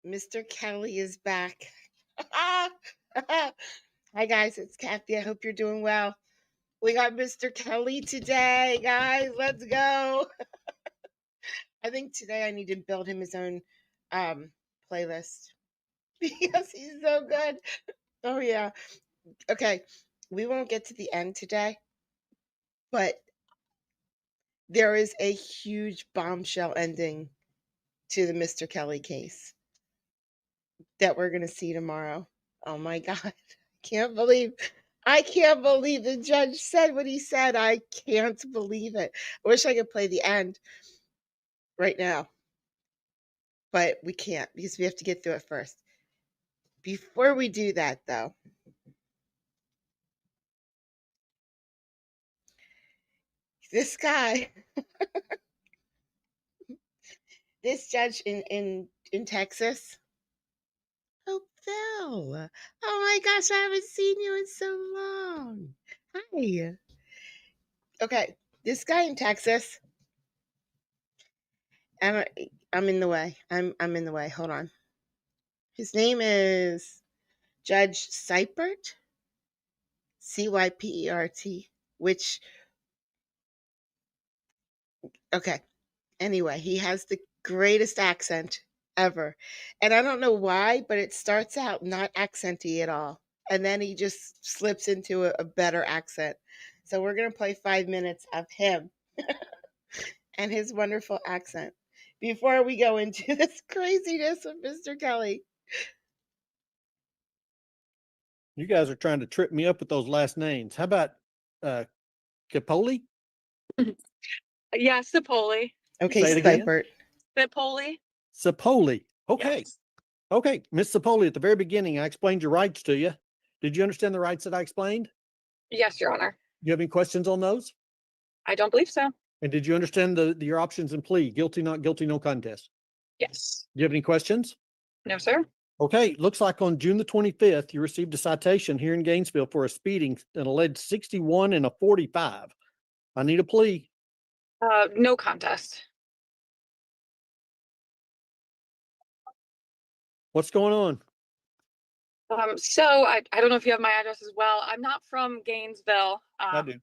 Mr. Kelly is back. Hi, guys. It's Kathy. I hope you're doing well. We got Mr. Kelly today, guys. Let's go. I think today I need to build him his own playlist because he's so good. Oh, yeah. Okay. We won't get to the end today, but there is a huge bombshell ending to the Mr. Kelly case that we're going to see tomorrow. Oh my God. I can't believe the judge said what he said. I can't believe it. I wish I could play the end right now, but we can't because we have to get through it first. Before we do that, though, this guy, this judge in Texas, oh, Phil. Oh my gosh, I haven't seen you in so long. Hi. Okay, this guy in Texas, I'm, I'm in the way. I'm in the way. Hold on. His name is Judge Cypert, Cypert, which, okay. Anyway, he has the greatest accent ever. And I don't know why, but it starts out not accenty at all. And then he just slips into a better accent. So we're going to play 5 minutes of him and his wonderful accent before we go into this craziness of Mr. Kelly. You guys are trying to trip me up with those last names. How about Capoli? Yeah, Sapoli. Okay, Say it again. Cypert. Sapoli. Sapoli. Okay. Yes. Okay. Miss Sapoli, at the very beginning, I explained your rights to you. Did you understand the rights that I explained? Yes, Your Honor. Do you have any questions on those? I don't believe so. And did you understand your options in plea? Guilty, not guilty, no contest. Yes. Do you have any questions? No, sir. Okay. Looks like on June the 25th, you received a citation here in Gainesville for a speeding, an alleged 61 and a 45. I need a plea. No contest. What's going on? So I don't know if you have my address as well. I'm not from Gainesville. I do.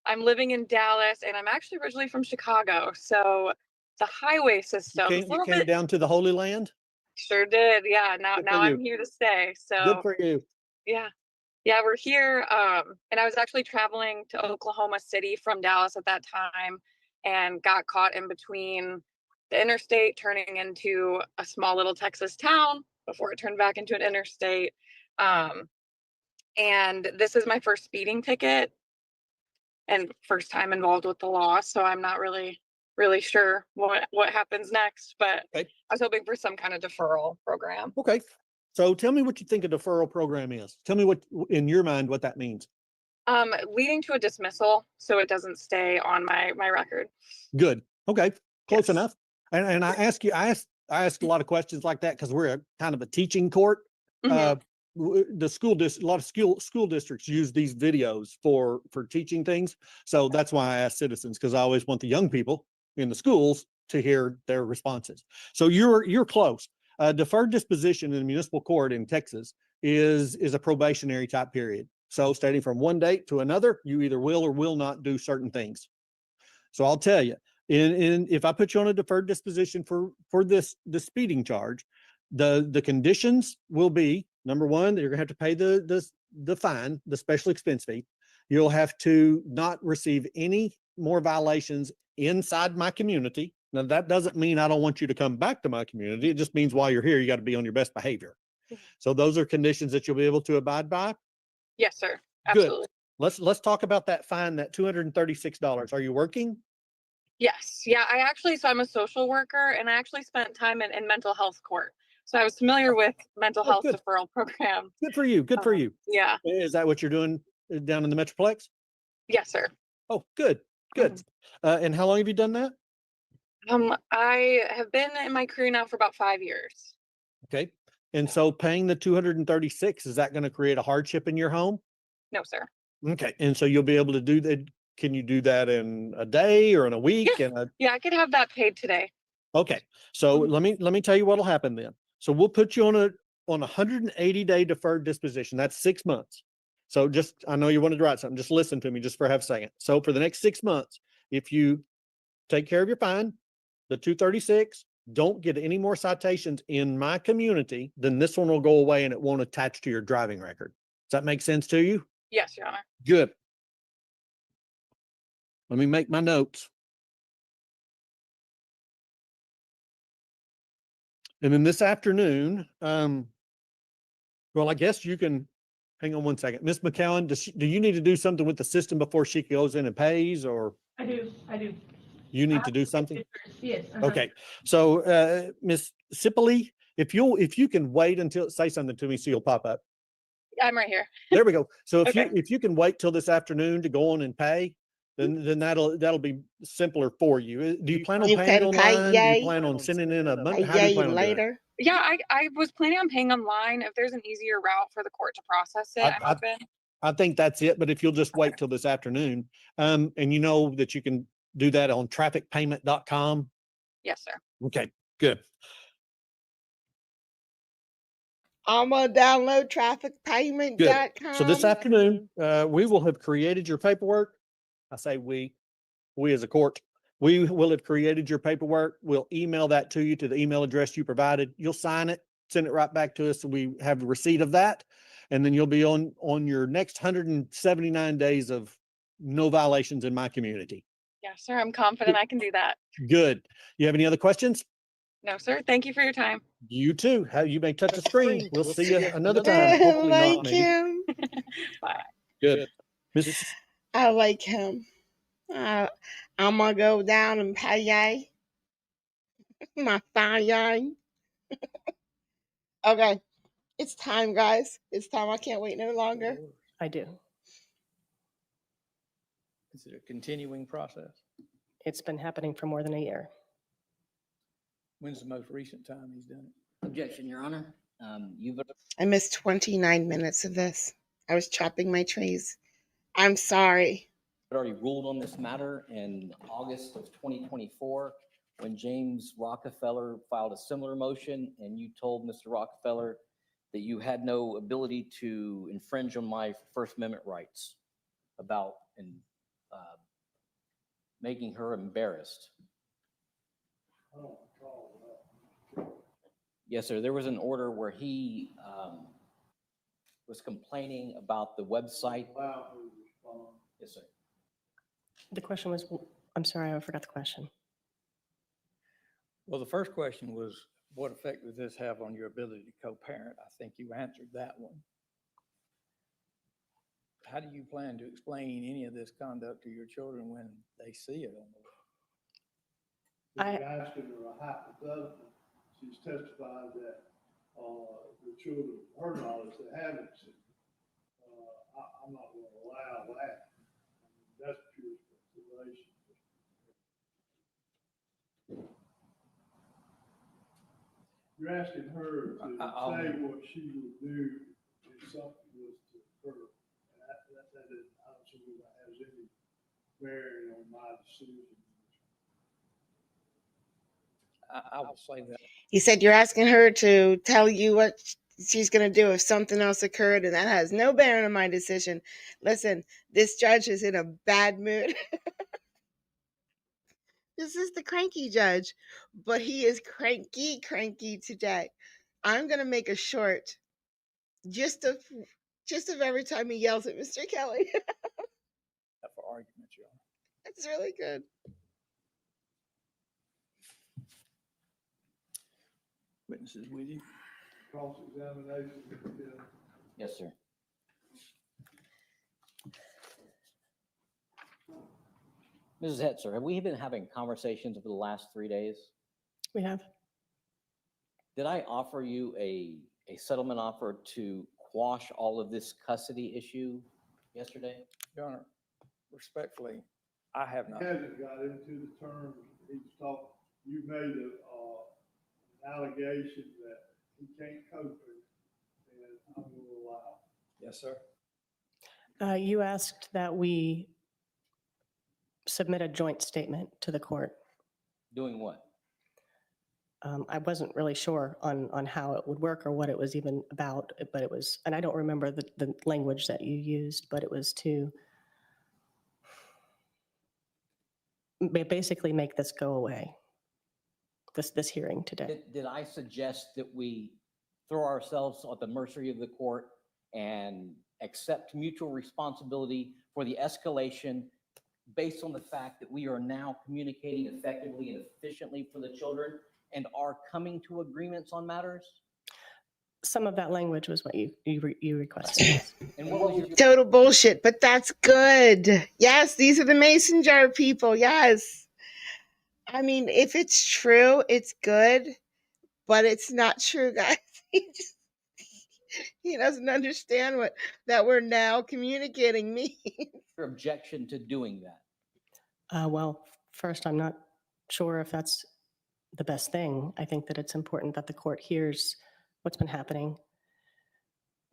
I'm living in Dallas, and I'm actually originally from Chicago. So the highway system. You came down to the Holy Land? Sure did. Yeah. Now Good for I'm you. here to stay. Good So for you. yeah. Yeah, we're here. And I was actually traveling to Oklahoma City from Dallas at that time and got caught in between the interstate turning into a small little Texas town before it turned back into an interstate. And this is my first speeding ticket and first time involved with the law. So I'm not really sure what happens next, but Okay. I was hoping for some kind of deferral program. Okay. So tell me what you think a deferral program is. Tell me what, in your mind, what that means. Leading to a dismissal, so it doesn't stay on my record. Good. Okay. Close Yes. enough. And I ask a lot of questions like that because we're kind of a teaching court. Mhm. A lot of school districts use these videos for teaching things. So that's why I ask citizens, because I always want the young people in the schools to hear their responses. So you're close. Deferred disposition in the municipal court in Texas is a probationary type period. So stating from one date to another, you either will or will not do certain things. So I'll tell you, if I put you on a deferred disposition for the speeding charge, the conditions will be, number one, you're gonna have to pay the fine, the special expense fee. You'll have to not receive any more violations inside my community. Now, that doesn't mean I don't want you to come back to my community. It just means while you're here, you got to be on your best behavior. So those are conditions that you'll be able to abide by. Yes, sir. Good. Absolutely. Let's talk about that fine, that $236. Are you working? Yes. Yeah, so I'm a social worker, and I actually spent time in mental health court. So I was familiar with mental health good. deferral program. Good for you. Good for you. Yeah. Is that what you're doing down in the Metroplex? Yes, sir. Oh, good. Good. And how long have you done that? I have been in my career now for about 5 years. Okay. And so paying the 236, is that going to create a hardship in your home? No, sir. Okay. And so you'll be able to do that. Can you do that in a day or in a week? Yeah, I could have that paid today. Okay. So let me tell you what'll happen then. So we'll put you on a 180-day deferred disposition. That's 6 months. So just, I know you wanted to write something, just listen to me just for half a second. So for the next 6 months, if you take care of your fine, the 236, don't get any more citations in my community, then this one will go away and it won't attach to your driving record. Does that make sense to you? Yes, Your Honor. Good. Let me make my notes. And then this afternoon, well, I guess you can, hang on one second. Miss McCowan, do you need to do something with the system before she goes in and pays, or? I do. You need to do something? Yes. Okay. So, Miss Sipley, if you can wait until, say something to me so you'll pop up. I'm right here. There we go. So Okay. if you can wait till this afternoon to go on and pay, then that'll be simpler for you. Do you plan on You paying can online? pay Do you yay. plan on sending in a money? A How do you yay plan on doing it? later. Yeah, I was planning on paying online. If there's an easier route for the court to process it, I'm open. I think that's it, but if you'll just wait till this afternoon, and you know that you can do that on trafficpayment.com. Yes, sir. Okay, good. I'm gonna download trafficpayment.com. So this afternoon, we will have created your paperwork. I say we as a court, we will have created your paperwork. We'll email that to you to the email address you provided. You'll sign it, send it right back to us. So we have a receipt of that. And then you'll be on your next 179 days of no violations in my community. Yes, sir. I'm confident I can do that. Good. You have any other questions? No, sir. Thank you for your time. You too. You may touch the screen. We'll see you another time. I Hopefully not, like maybe. him. Bye. Good. Miss, I like him. I'm gonna go down and pay yay. My fine yay. Okay. It's time, guys. It's time. I can't wait no longer. I do. Is it a continuing process? It's been happening for more than a year. When's the most recent time he's done it? Objection, Your Honor. You've I missed 29 minutes of this. I was chopping my trees. I'm sorry. already ruled on this matter in August of 2024 when James Rockefeller filed a similar motion, and you told Mr. Rockefeller that you had no ability to infringe on my First Amendment rights about making her embarrassed. Yes, sir. There was an order where he was complaining about the website. Yes, sir. The question was, I'm sorry, I forgot the question. Well, the first question was, what effect does this have on your ability to co-parent? I think you answered that one. How do you plan to explain any of this conduct to your children when they see it on the web? You're asking her a hypothetical. She's testified that the children, her knowledge, they haven't seen. I'm not going to allow that. That's pure speculation. You're asking her to say what she would do if something was to occur. And that is, I don't see that has any bearing on my decision. I will say that. He said you're asking her to tell you what she's going to do if something else occurred, and that has no bearing on my decision. Listen, this judge is in a bad mood. This is the cranky judge, but he is cranky today. I'm going to make a short just of every time he yells at Mr. Kelly. For argument, Your Honor. That's really good. Witnesses with you. Cross-examination. Yes, sir. Mrs. Hetzer, have we been having conversations over the last 3 days? We have. Did I offer you a settlement offer to quash all of this custody issue yesterday? Your Honor, respectfully, I have not. He hasn't got into the terms. He's talked, you made an allegation that he can't cope with, and I'm going to allow. Yes, sir. You asked that we submit a joint statement to the court. Doing what? I wasn't really sure on how it would work or what it was even about, but it was, and I don't remember the language that you used, but it was to basically make this go away, this hearing today. Did I suggest that we throw ourselves at the mercy of the court and accept mutual responsibility for the escalation based on the fact that we are now communicating effectively and efficiently for the children and are coming to agreements on matters? Some of that language was what you requested. And what was your Total bullshit, but that's good. Yes, these are the mason jar people. Yes. I mean, if it's true, it's good, but it's not true, guys. He doesn't understand that we're now communicating means. objection to doing that? Well, first, I'm not sure if that's the best thing. I think that it's important that the court hears what's been happening.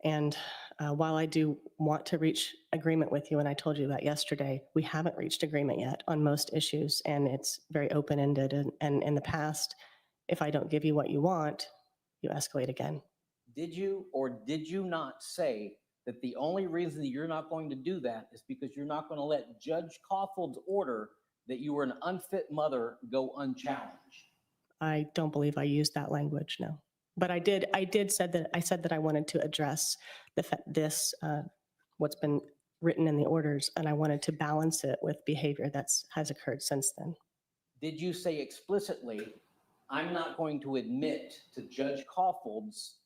And while I do want to reach agreement with you, and I told you that yesterday, we haven't reached agreement yet on most issues, and it's very open-ended. And in the past, if I don't give you what you want, you escalate again. Did you or did you not say that the only reason that you're not going to do that is because you're not going to let Judge Kaufhold's order that you were an unfit mother go unchallenged? I don't believe I used that language, no. But I said that I wanted to address this, what's been written in the orders, and I wanted to balance it with behavior has occurred since then. Did you say explicitly, I'm not going to admit to Judge Kaufhold's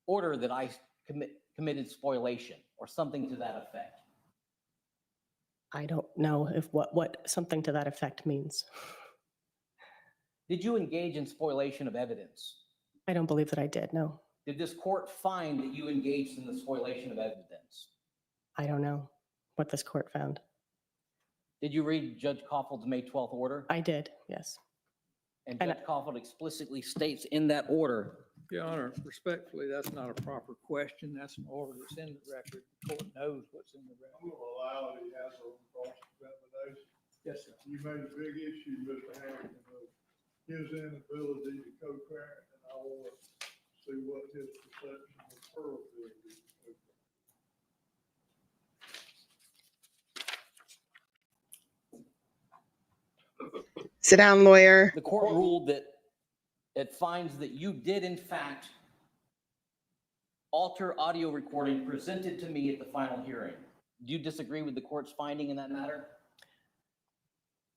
order that I committed spoliation or something to that effect? I don't know if what something to that effect means. Did you engage in spoliation of evidence? I don't believe that I did, no. Did this court find that you engaged in the spoliation of evidence? I don't know what this court found. Did you read Judge Kaufhold's May 12th order? I did, yes. And And Judge Kaufhold explicitly states in that order, Your Honor, respectfully, that's not a proper question. That's an order that's in the record. The court knows what's in the I'm record. gonna allow it, he has on cross-examination. Yes, sir. You made a big issue, Mr. Harrington, of his inability to co-parent, and I want to see what his perception of her ability to co-parent. Sit down, lawyer. the court ruled that it finds that you did in fact alter audio recording presented to me at the final hearing. Do you disagree with the court's finding in that matter?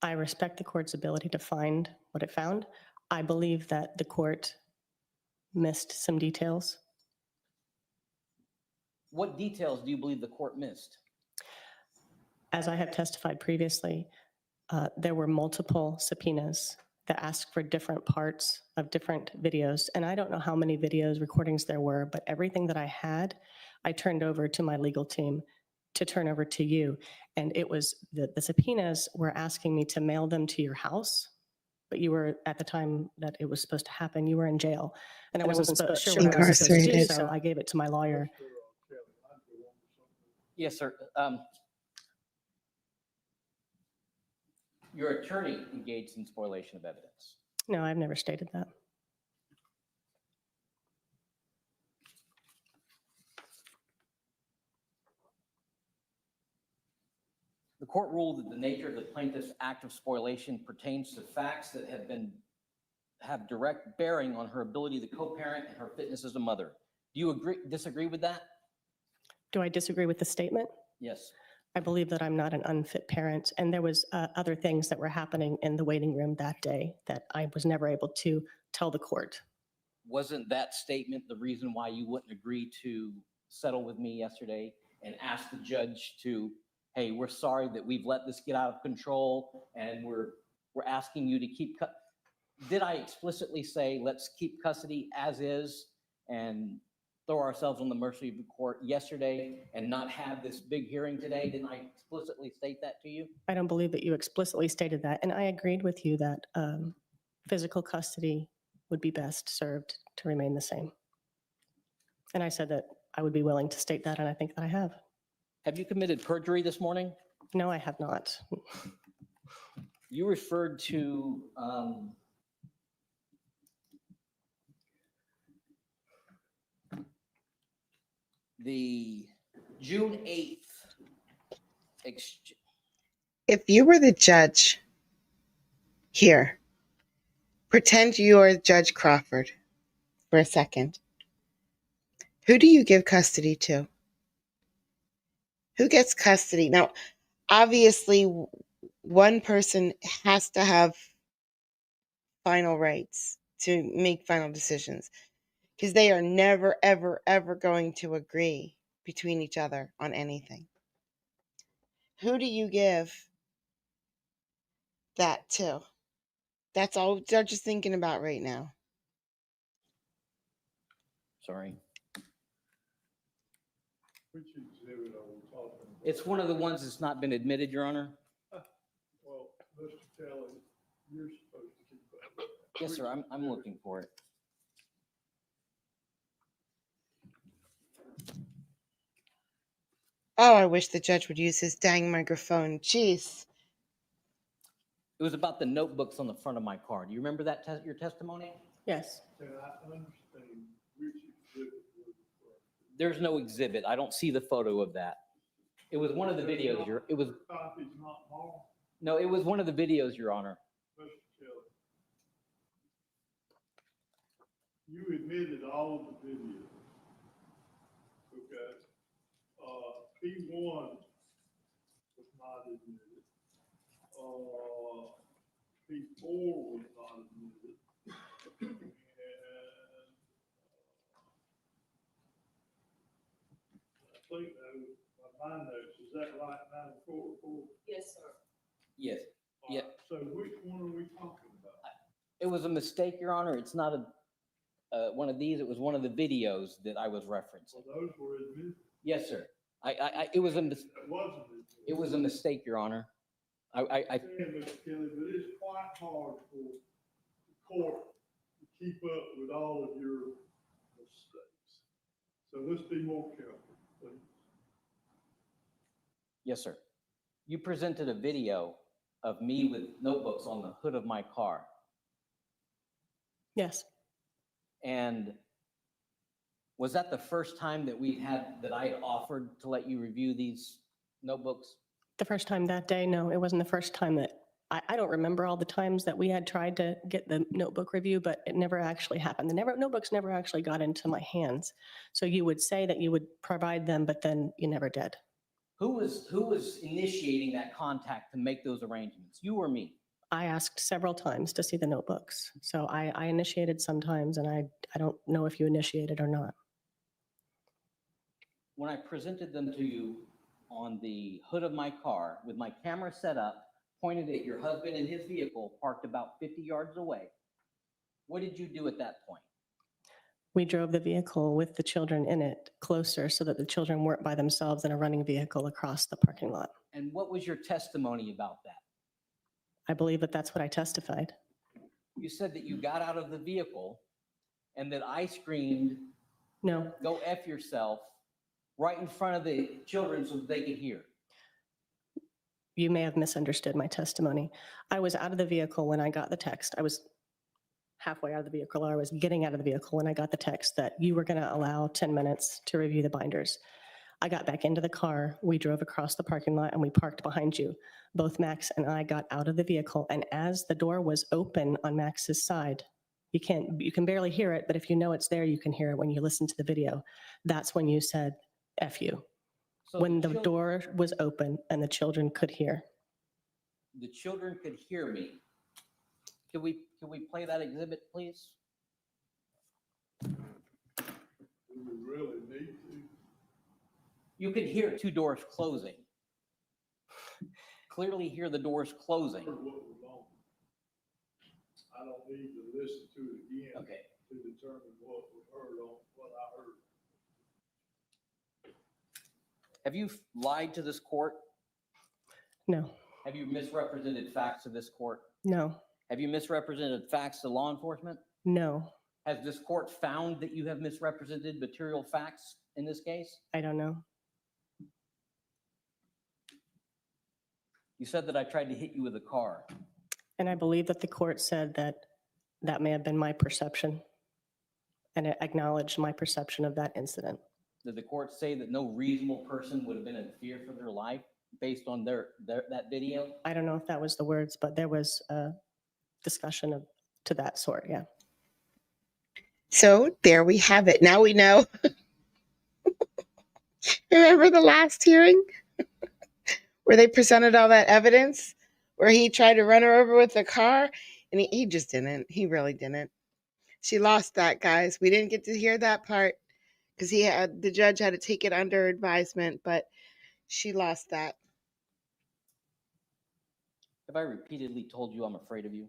I respect the court's ability to find what it found. I believe that the court missed some details. What details do you believe the court missed? As I have testified previously, there were multiple subpoenas that asked for different parts of different videos. And I don't know how many videos recordings there were, but everything that I had, I turned over to my legal team to turn over to you. And it was the subpoenas were asking me to mail them to your house, but you were, at the time that it was supposed to happen, you were in jail. And I wasn't sure what I was supposed to do, Incarcerated. so I gave it to my lawyer. Kelly, I'd go on to something. Yes, sir. Your attorney engaged in spoliation of evidence. No, I've never stated that. The court ruled that the nature of the plaintiff's act of spoliation pertains to facts that have direct bearing on her ability to co-parent and her fitness as a mother. Do you disagree with that? Do I disagree with the statement? Yes. I believe that I'm not an unfit parent, and there was other things that were happening in the waiting room that day that I was never able to tell the court. Wasn't that statement the reason why you wouldn't agree to settle with me yesterday and ask the judge to, hey, we're sorry that we've let this get out of control and we're asking you to keep, did I explicitly say, let's keep custody as is and throw ourselves on the mercy of the court yesterday and not have this big hearing today? Didn't I explicitly state that to you? I don't believe that you explicitly stated that, and I agreed with you that physical custody would be best served to remain the same. And I said that I would be willing to state that, and I think that I have. Have you committed perjury this morning? No, I have not. You referred to The June 8th. If you were the judge here, pretend you're Judge Crawford for a second. Who do you give custody to? Who gets custody? Now, obviously, one person has to have final rights to make final decisions because they are never, ever, ever going to agree between each other on anything. Who do you give that to? That's all Judge is thinking about right now. Sorry. Which exhibit are we talking about? It's one of the ones that's not been admitted, Your Honor. Well, Mr. Kelly, you're supposed to keep up with that. Yes, sir, I'm looking for it. Oh, I wish the judge would use his dang microphone. Jeez. It was about the notebooks on the front of my car. Do you remember that, your testimony? Yes. Can I understand which exhibit you're referring to? There's no exhibit. I don't see the photo of that. It was one of the videos, it was, Copies not marked, no, it was one of the videos, Your Honor. Mr. Kelly. You admitted all of the videos. Okay. P1 was not admitted. P4 was not admitted. And I think that was my notes. Is that right? 94? Yes, sir. Yes, yeah. So which one are we talking about? It was a mistake, Your Honor. It's not one of these. It was one of the videos that I was referencing. Well, those were admitted. Yes, sir. It was a, That wasn't admitted. it was a mistake, Your Honor. I understand, Mr. Kelly, but it's quite hard for the court to keep up with all of your mistakes. So let's be more careful, please. yes, sir. You presented a video of me with notebooks on the hood of my car. Yes. And was that the first time that I had offered to let you review these notebooks? The first time that day, no, it wasn't the first time that, I don't remember all the times that we had tried to get the notebook review, but it never actually happened. The notebooks never actually got into my hands. So you would say that you would provide them, but then you never did. Who was initiating that contact to make those arrangements? You or me? I asked several times to see the notebooks. So I initiated sometimes, and I don't know if you initiated or not. When I presented them to you on the hood of my car with my camera set up, pointed at your husband and his vehicle parked about 50 yards away, what did you do at that point? We drove the vehicle with the children in it closer so that the children weren't by themselves in a running vehicle across the parking lot. And what was your testimony about that? I believe that that's what I testified. You said that you got out of the vehicle and that I screamed, No, "Go F yourself," right in front of the children so that they could hear. you may have misunderstood my testimony. I was out of the vehicle when I got the text. I was halfway out of the vehicle, or I was getting out of the vehicle when I got the text that you were going to allow 10 minutes to review the binders. I got back into the car. We drove across the parking lot and we parked behind you. Both Max and I got out of the vehicle. And as the door was open on Max's side, you can barely hear it, but if you know it's there, you can hear it when you listen to the video. That's when you said, F you. So When the door was open and the children could hear. The children could hear me. Can we play that exhibit, please? Do we really need to? You could hear two doors closing. Clearly hear the doors closing. Heard what was on. I don't need to listen to it again. Okay. To determine what was heard on what I heard. Have you lied to this court? No, Have you misrepresented facts to this court? no, Have you misrepresented facts to law enforcement? no, Has this court found that you have misrepresented material facts in this case? I don't know. You said that I tried to hit you with a car. And I believe that the court said that that may have been my perception. And it acknowledged my perception of that incident. did the court say that no reasonable person would have been in fear for their life based on that video? I don't know if that was the words, but there was a discussion of to that sort. Yeah. So there we have it. Now we know. Remember the last hearing where they presented all that evidence where he tried to run her over with the car? And he just didn't. He really didn't. She lost that, guys. We didn't get to hear that part because the judge had to take it under advisement, but she lost that. Have I repeatedly told you I'm afraid of you?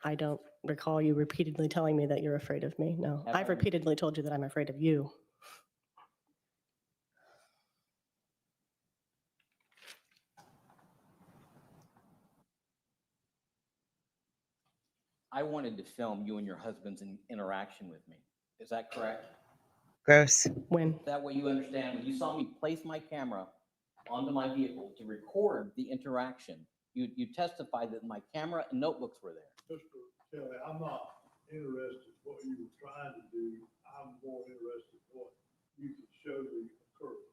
I don't recall you repeatedly telling me that you're afraid of me. No, Have I've I? repeatedly told you that I'm afraid of you. I wanted to film you and your husband's interaction with me. Is that correct? Gross. When? That way you understand, when you saw me place my camera onto my vehicle to record the interaction, you testified that my camera and notebooks were there. Mr. Kelly, I'm not interested in what you were trying to do. I'm more interested in what you can show me occurred.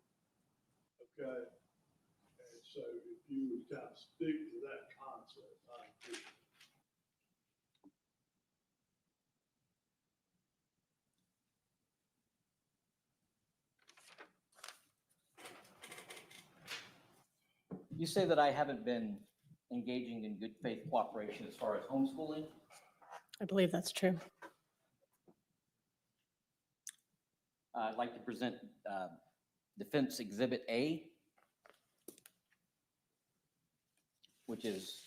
Okay? And so if you would kind of stick to that concept, I appreciate it. You say that I haven't been engaging in good faith cooperation as far as homeschooling. I believe that's true. I'd like to present Defense Exhibit A, which is,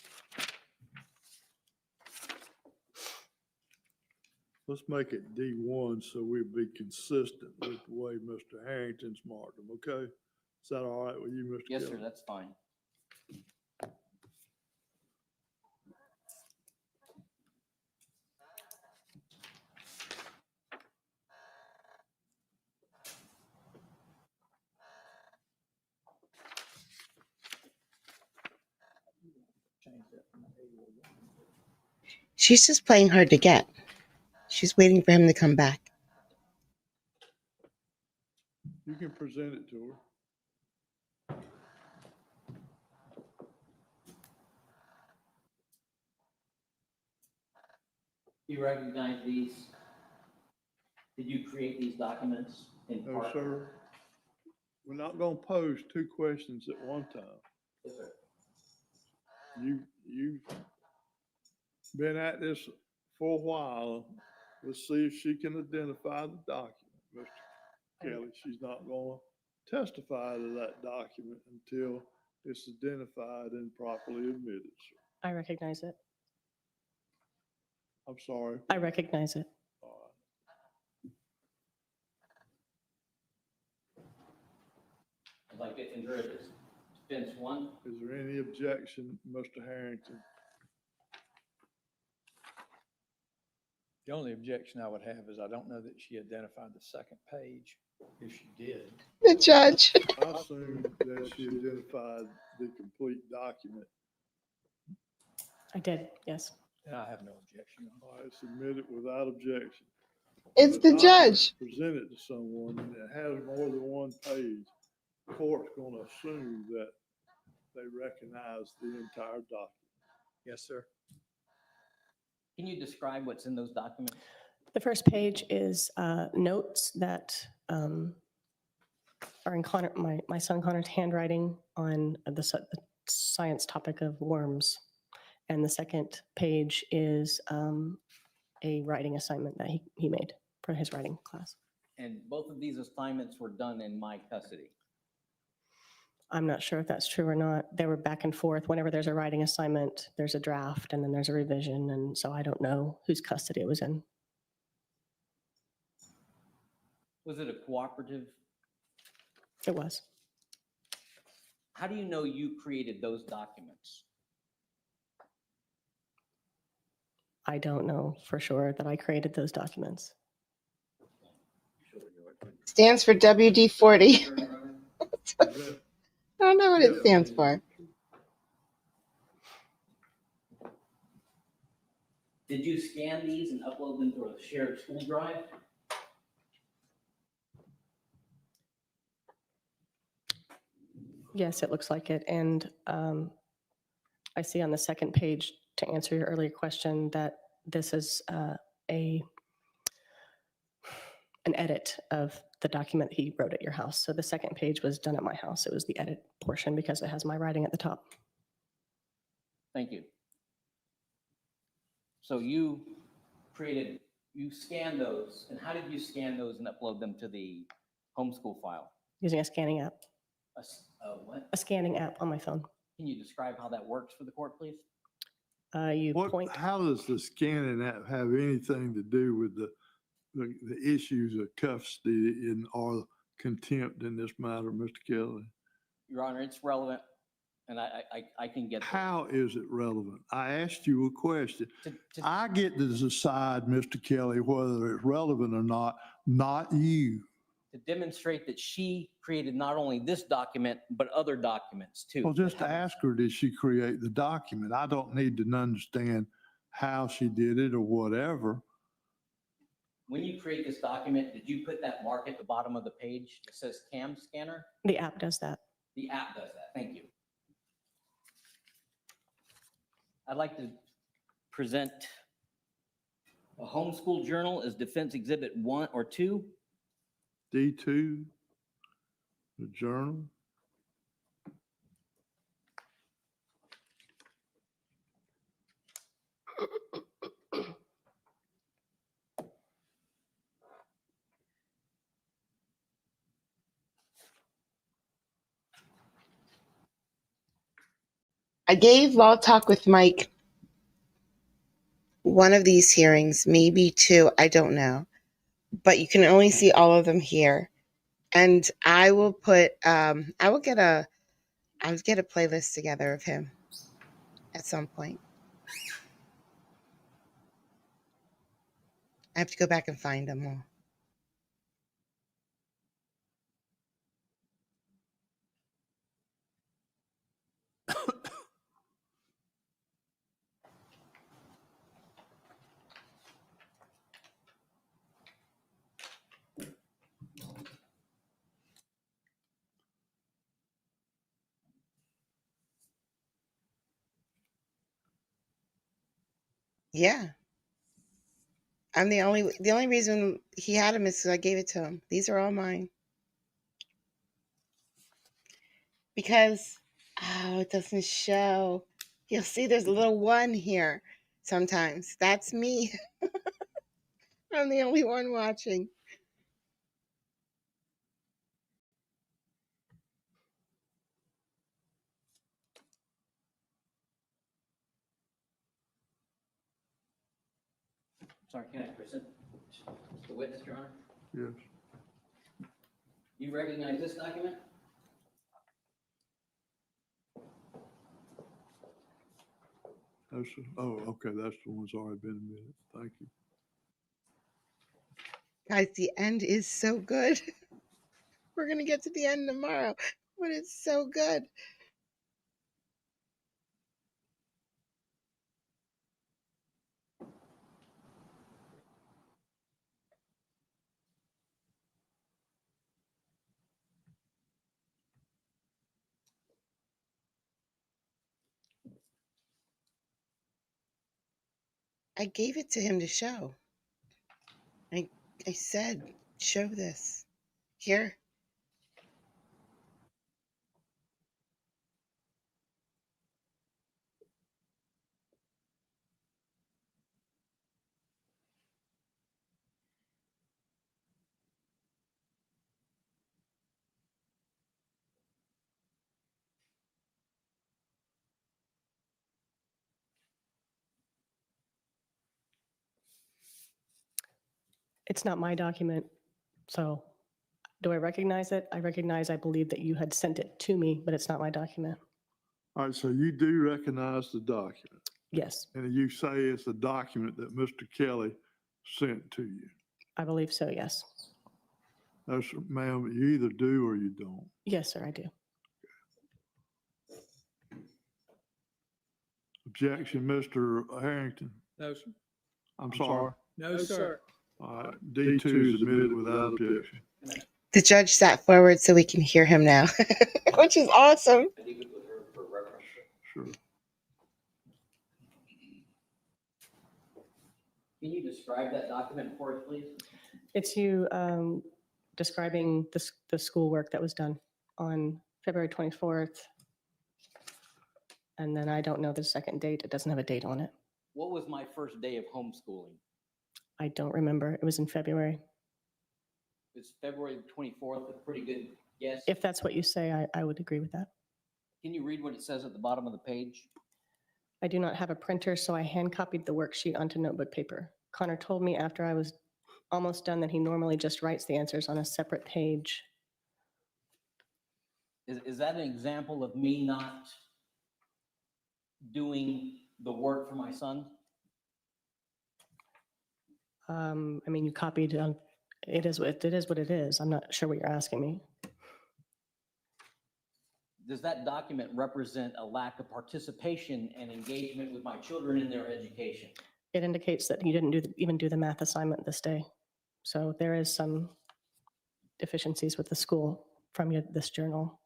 Let's make it D1 so we'll be consistent with the way Mr. Harrington's marked them, okay? Is that all right with you, Mr. yes, Kelly? sir, that's fine. She's just playing hard to get. She's waiting for him to come back. You can present it to her. You recognize these? Did you create these documents in No, part? sir. We're not gonna pose two questions at one time. Yes, sir. You've been at this for a while. Let's see if she can identify the document, Mr. Kelly. She's not gonna testify to that document until it's identified and properly admitted, sir. I recognize it. I'm sorry. I recognize it. All right. I'd like to enter it as Defense 1. Is there any objection, Mr. Harrington? The only objection I would have is I don't know that she identified the second page. If she did, The judge. I assume that she identified the complete document. I did, yes. then I have no objection. All right, submit it without objection. It's the judge. Present it to someone and it has more than one page. The court's gonna assume that they recognize the entire document. Yes, sir. Can you describe what's in those documents? The first page is notes that are in Connor, my son Connor's handwriting on the science topic of worms. And the second page is a writing assignment that he made for his writing class. And both of these assignments were done in my custody. I'm not sure if that's true or not. They were back and forth. Whenever there's a writing assignment, there's a draft and then there's a revision. And so I don't know whose custody it was in. Was it a cooperative? It was. How do you know you created those documents? I don't know for sure that I created those documents. Stands for WD-40. Is that- I don't know what it stands for. Did you scan these and upload them to a shared school drive? Yes, it looks like it. And I see on the second page, to answer your earlier question, that this is an edit of the document he wrote at your house. So the second page was done at my house. It was the edit portion because it has my writing at the top. Thank you. So you scanned those, and how did you scan those and upload them to the homeschool file? Using a scanning app, What? a scanning app on my phone. Can you describe how that works for the court, please? You point. How does the scanning app have anything to do with the issues of custody or contempt in this matter, Mr. Kelly? Your Honor, it's relevant, and I can get there. How is it relevant? I asked you a question. To- I get to decide, Mr. Kelly, whether it's relevant or not you. to demonstrate that she created not only this document, but other documents too. Well, just ask her, did she create the document? I don't need to understand how she did it or whatever. When you create this document, did you put that mark at the bottom of the page that says CAM scanner? The app does that. The app does that. Thank you. I'd like to present a homeschool journal as defense exhibit 1 or 2. D2, the journal. I gave Law Talk with Mike one of these hearings, maybe two, I don't know. But you can only see all of them here. And I will put I will get a playlist together of him at some point. I have to go back and find them all. Yeah. I'm the only reason he had them is because I gave it to him. These are all mine. Because, it doesn't show. You'll see there's a little 1 here sometimes. That's me. I'm the only one watching. Sorry, can I present the witness, Your Honor? Yes. You recognize this document? Okay, that's the one's already been admitted. Thank you. Guys, the end is so good. We're going to get to the end tomorrow, but it's so good. I gave it to him to show. I said, show this. Here. It's not my document. So do I recognize it? I believe that you had sent it to me, but it's not my document. All right, so you do recognize the document, Yes, and you say it's a document that Mr. Kelly sent to you. I believe so. Yes. That's, ma'am, you either do or you don't. Yes, sir, I do. Objection, Mr. Harrington. No, sir. I'm sorry. No, sir. All right, D2 is admitted without objection. The judge sat forward so we can hear him now, which is awesome. I leave it with her for reference. Sure. Can you describe that document for us, please? It's you describing the schoolwork that was done on February 24th. And then I don't know the second date. It doesn't have a date on it. What was my first day of homeschooling? I don't remember. It was in February. It's February 24th, a pretty good guess. If that's what you say, I would agree with that. Can you read what it says at the bottom of the page? I do not have a printer, so I hand copied the worksheet onto notebook paper. Connor told me after I was almost done that he normally just writes the answers on a separate page. Is that an example of me not doing the work for my son? I mean, you copied on, it is what it is. I'm not sure what you're asking me. Does that document represent a lack of participation and engagement with my children in their education? It indicates that you didn't even do the math assignment this day. So there is some deficiencies with the school from this journal.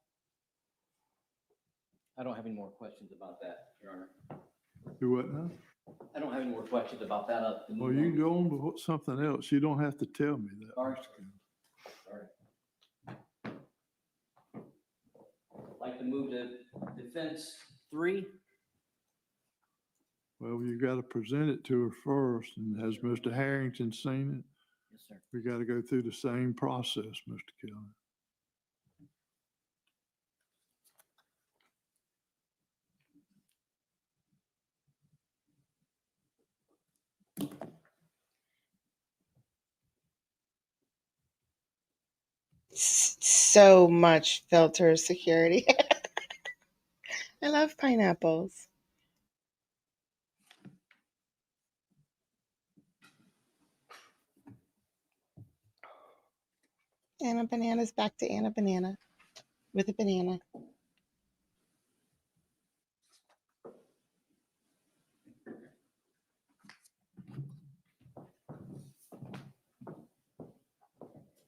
I don't have any more questions about that, Your Honor. Do what now? I don't have any more questions about that. Well, you can go on to something else. You don't have to tell me that. All right. Mr. Kelly. Sorry. I'd like to move to defense 3. Well, you got to present it to her first, and has Mr. Harrington seen it? Yes, sir. We got to go through the same process, Mr. Kelly. So much filter security. I love pineapples. Anna Banana's back to Anna Banana with a banana.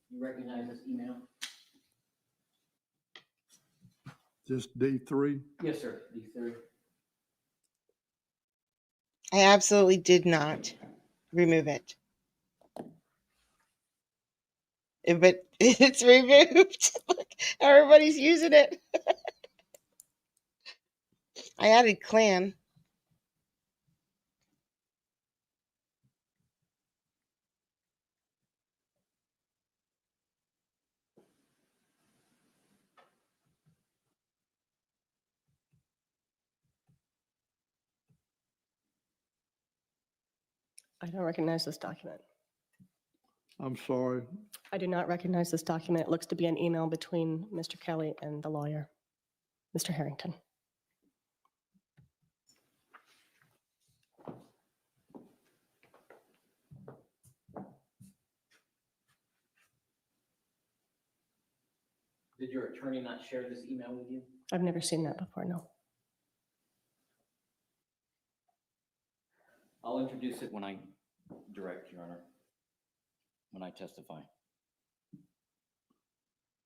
You recognize this email? Just D3? Yes, sir. D3. I absolutely did not remove it. But it's removed. Look, everybody's using it. I added clan. I don't recognize this document. I'm sorry. I do not recognize this document. It looks to be an email between Mr. Kelly and the lawyer, Mr. Harrington. Did your attorney not share this email with you? I've never seen that before, no. I'll introduce it when I direct, Your Honor, when I testify.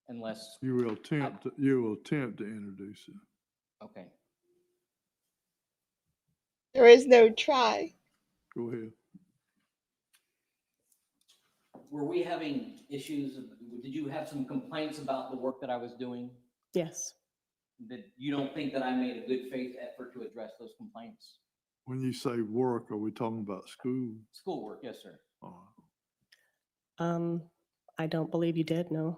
Unless, You will attempt to introduce it. okay. There is no try. Go ahead. Were we having issues? Did you have some complaints about the work that I was doing? Yes. That you don't think that I made a good faith effort to address those complaints? When you say work, are we talking about school? Schoolwork, yes, sir. I don't believe you did, no.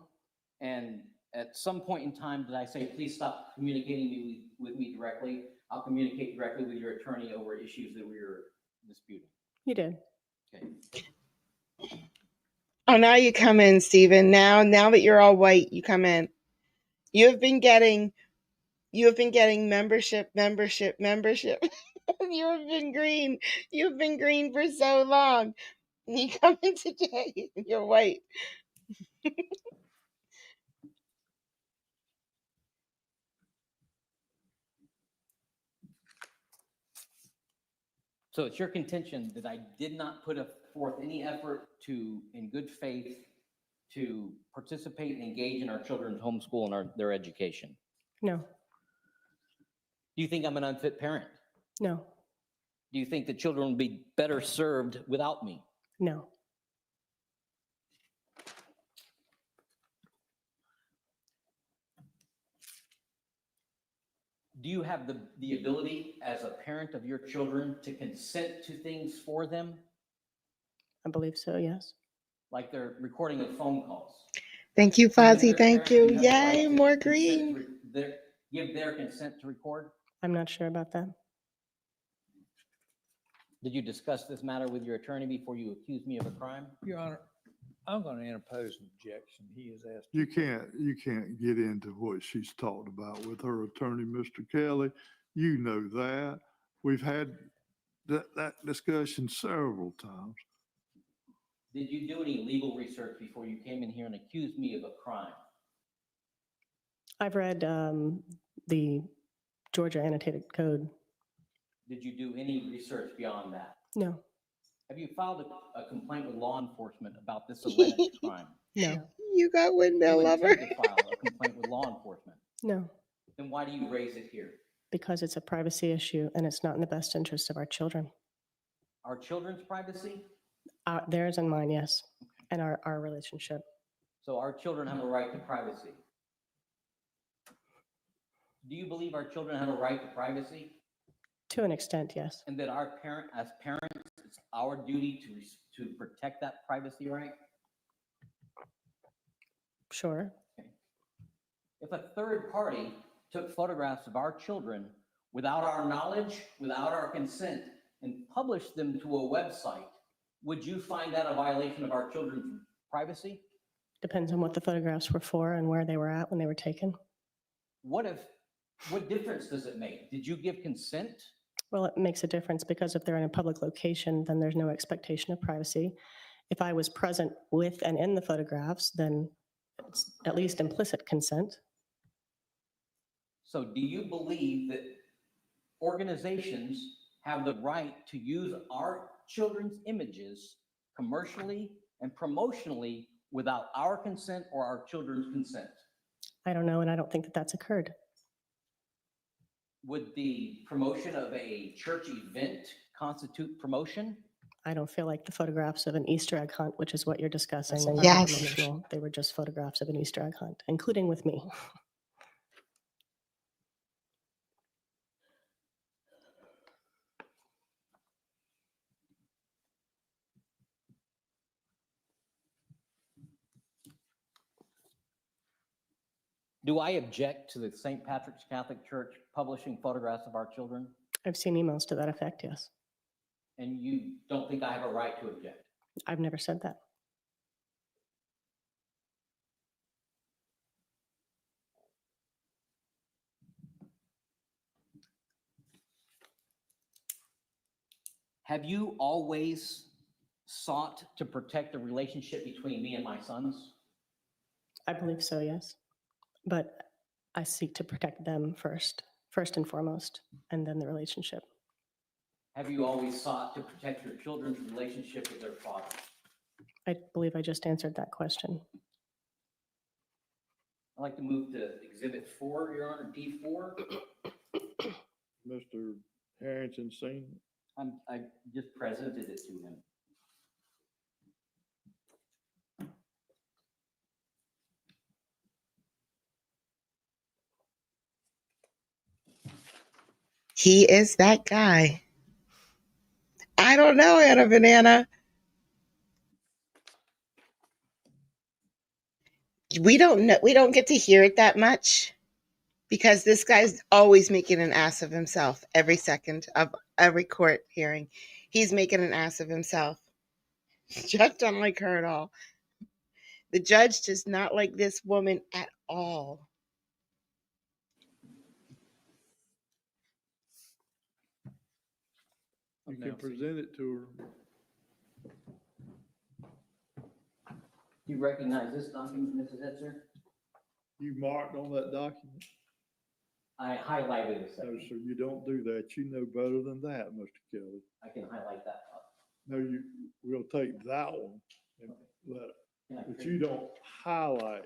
And at some point in time, did I say, please stop communicating with me directly? I'll communicate directly with your attorney over issues that we were disputing. You did. Okay. Oh, now you come in, Stephen. Now that you're all white, you come in. You have been getting membership. You have been green. You've been green for so long. You come in today, you're white. So it's your contention that I did not put forth any effort to, in good faith, to participate and engage in our children's homeschool and their education? No, Do you think I'm an unfit parent? no, Do you think the children would be better served without me? no. Do you have the ability as a parent of your children to consent to things for them? I believe so, yes. Like they're recording of phone calls? Thank you, Do you, as Fozzie. their Thank parent, you. have the right Yay, to more consent green. to give their consent to record? I'm not sure about that. Did you discuss this matter with your attorney before you accused me of a crime? Your Honor, I'm going to interpose an objection. He has asked. You can't get into what she's talked about with her attorney, Mr. Kelly. You know that. We've had that discussion several times. Did you do any legal research before you came in here and accused me of a crime? I've read the Georgia Annotated Code. Did you do any research beyond that? No, Have you filed a complaint with law enforcement about this alleged crime? no, You got Do windmill you lover. intend to file a complaint with law enforcement? no, Then why do you raise it here? because it's a privacy issue and it's not in the best interest of our children. Our children's privacy? Theirs and mine, yes, and our relationship. So our children have a right to privacy. Do you believe our children have a right to privacy? To an extent, yes. And that as parents, it's our duty to protect that privacy right? Sure. If a third party took photographs of our children without our knowledge, without our consent, and published them to a website, would you find that a violation of our children's privacy? Depends on what the photographs were for and where they were at when they were taken. What difference does it make? Did you give consent? Well, it makes a difference because if they're in a public location, then there's no expectation of privacy. If I was present with and in the photographs, then it's at least implicit consent. So do you believe that organizations have the right to use our children's images commercially and promotionally without our consent or our children's consent? I don't know, and I don't think that that's occurred. Would the promotion of a church event constitute promotion? I don't feel like the photographs of an Easter egg hunt, which is what you're discussing, are Yes. promotional. They were just photographs of an Easter egg hunt, including with me. Do I object to the St. Patrick's Catholic Church publishing photographs of our children? I've seen emails to that effect, yes. And you don't think I have a right to object? I've never said that. Have you always sought to protect the relationship between me and my sons? I believe so, yes. But I seek to protect them first and foremost, and then the relationship. Have you always sought to protect your children's relationship with their father? I believe I just answered that question. I'd like to move to Exhibit 4, Your Honor, D4. Mr. Harrington Senior. I just presented it to him. He is that guy. I don't know, Anna Banana. We don't know. We don't get to hear it that much because this guy's always making an ass of himself every second of every court hearing. He's making an ass of himself. Judge don't like her at all. The judge does not like this woman at all. You can present it to her. Do you recognize this document, Mrs. Etzer? You marked on that document? I highlighted it. No, sir, you don't do that. You know better than that, Mr. Kelly. I can highlight that. No, we'll take that one and let But you don't highlight,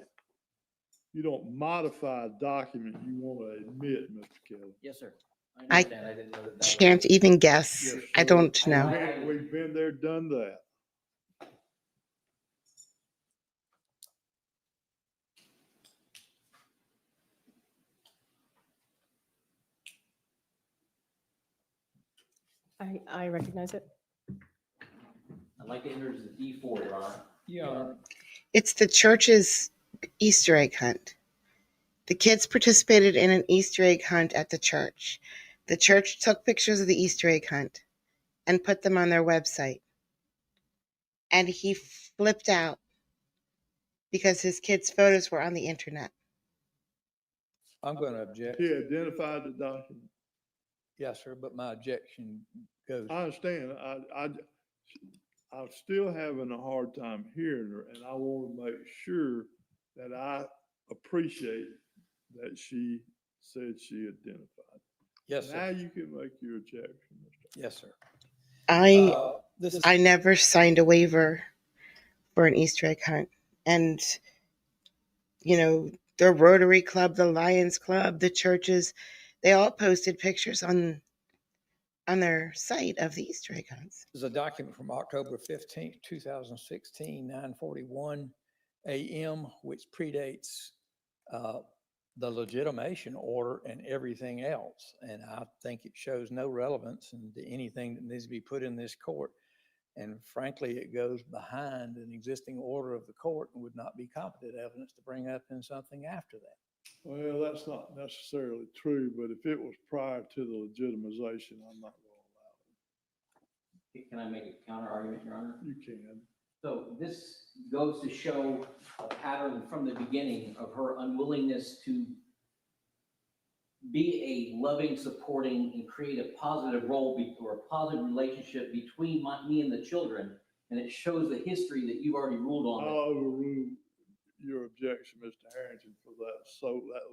you don't modify a document you want to admit, Mr. Kelly. Yes, sir. I understand. I didn't know that that was- Can't even guess. Yes, I sir. don't know. We've been there, done that. I recognize it. I'd like to introduce the D4, Your Honor. Yeah, It's the church's Easter egg hunt. The kids participated in an Easter egg hunt at the church. The church took pictures of the Easter egg hunt and put them on their website. And he flipped out because his kids' photos were on the internet. I'm going to object. He identified the document. Yes, sir, but my objection goes, I understand. I'm still having a hard time hearing her, and I want to make sure that I appreciate that she said she identified. yes, Now sir. you can make your objection, Mr. Yes, sir. This is, I never signed a waiver for an Easter egg hunt. And, the Rotary Club, the Lions Club, the churches, they all posted pictures on their site of the Easter egg hunts. is a document from October 15th, 2016, 9:41 a.m., which predates the legitimation order and everything else. And I think it shows no relevance to anything that needs to be put in this court. And frankly, it goes behind an existing order of the court and would not be competent evidence to bring up in something after that. Well, that's not necessarily true, but if it was prior to the legitimization, I'm not going to allow Can I make a counter argument, Your Honor? it. You can. So this goes to show a pattern from the beginning of her unwillingness to be a loving, supporting, and create a positive role or a positive relationship between me and the children. And it shows the history that you've already ruled on. I'll overrule your objection, Mr. Harrington, for that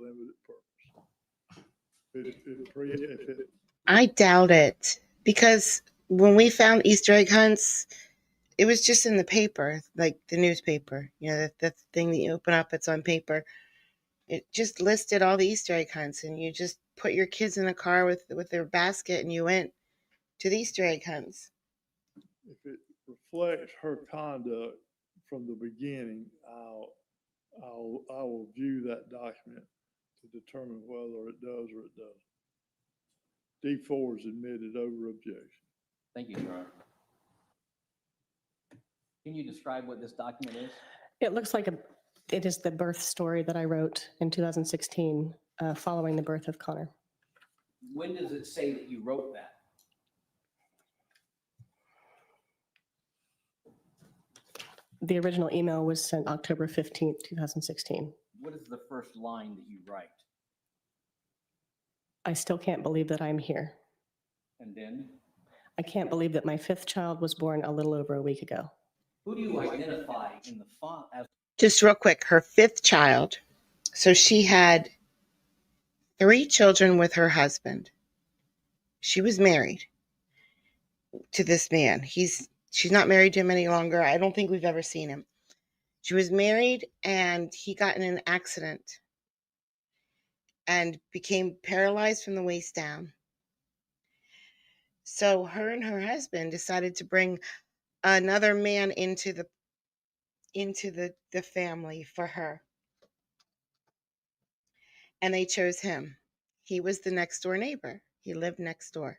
limited purpose. I doubt it, because when we found Easter egg hunts, it was just in the paper, like the newspaper. That thing that you open up, it's on paper. It just listed all the Easter egg hunts, and you just put your kids in a car with their basket, and you went to the Easter egg hunts. If it reflects her conduct from the beginning, I will view that document to determine whether it does or it doesn't. D4 is admitted over objection. Thank you, Your Honor. Can you describe what this document is? It looks like it is the birth story that I wrote in 2016, following the birth of Connor. When does it say that you wrote that? The original email was sent October 15th, 2016. What is the first line that you write? I still can't believe that I'm here. And then, I can't believe that my 5th child was born a little over a week ago. who do you identify in the font as? Just real quick, her 5th child. So she had 3 children with her husband. She was married to this man. She's not married to him any longer. I don't think we've ever seen him. She was married, and he got in an accident and became paralyzed from the waist down. So her and her husband decided to bring another man into the family for her. And they chose him. He was the next door neighbor. He lived next door.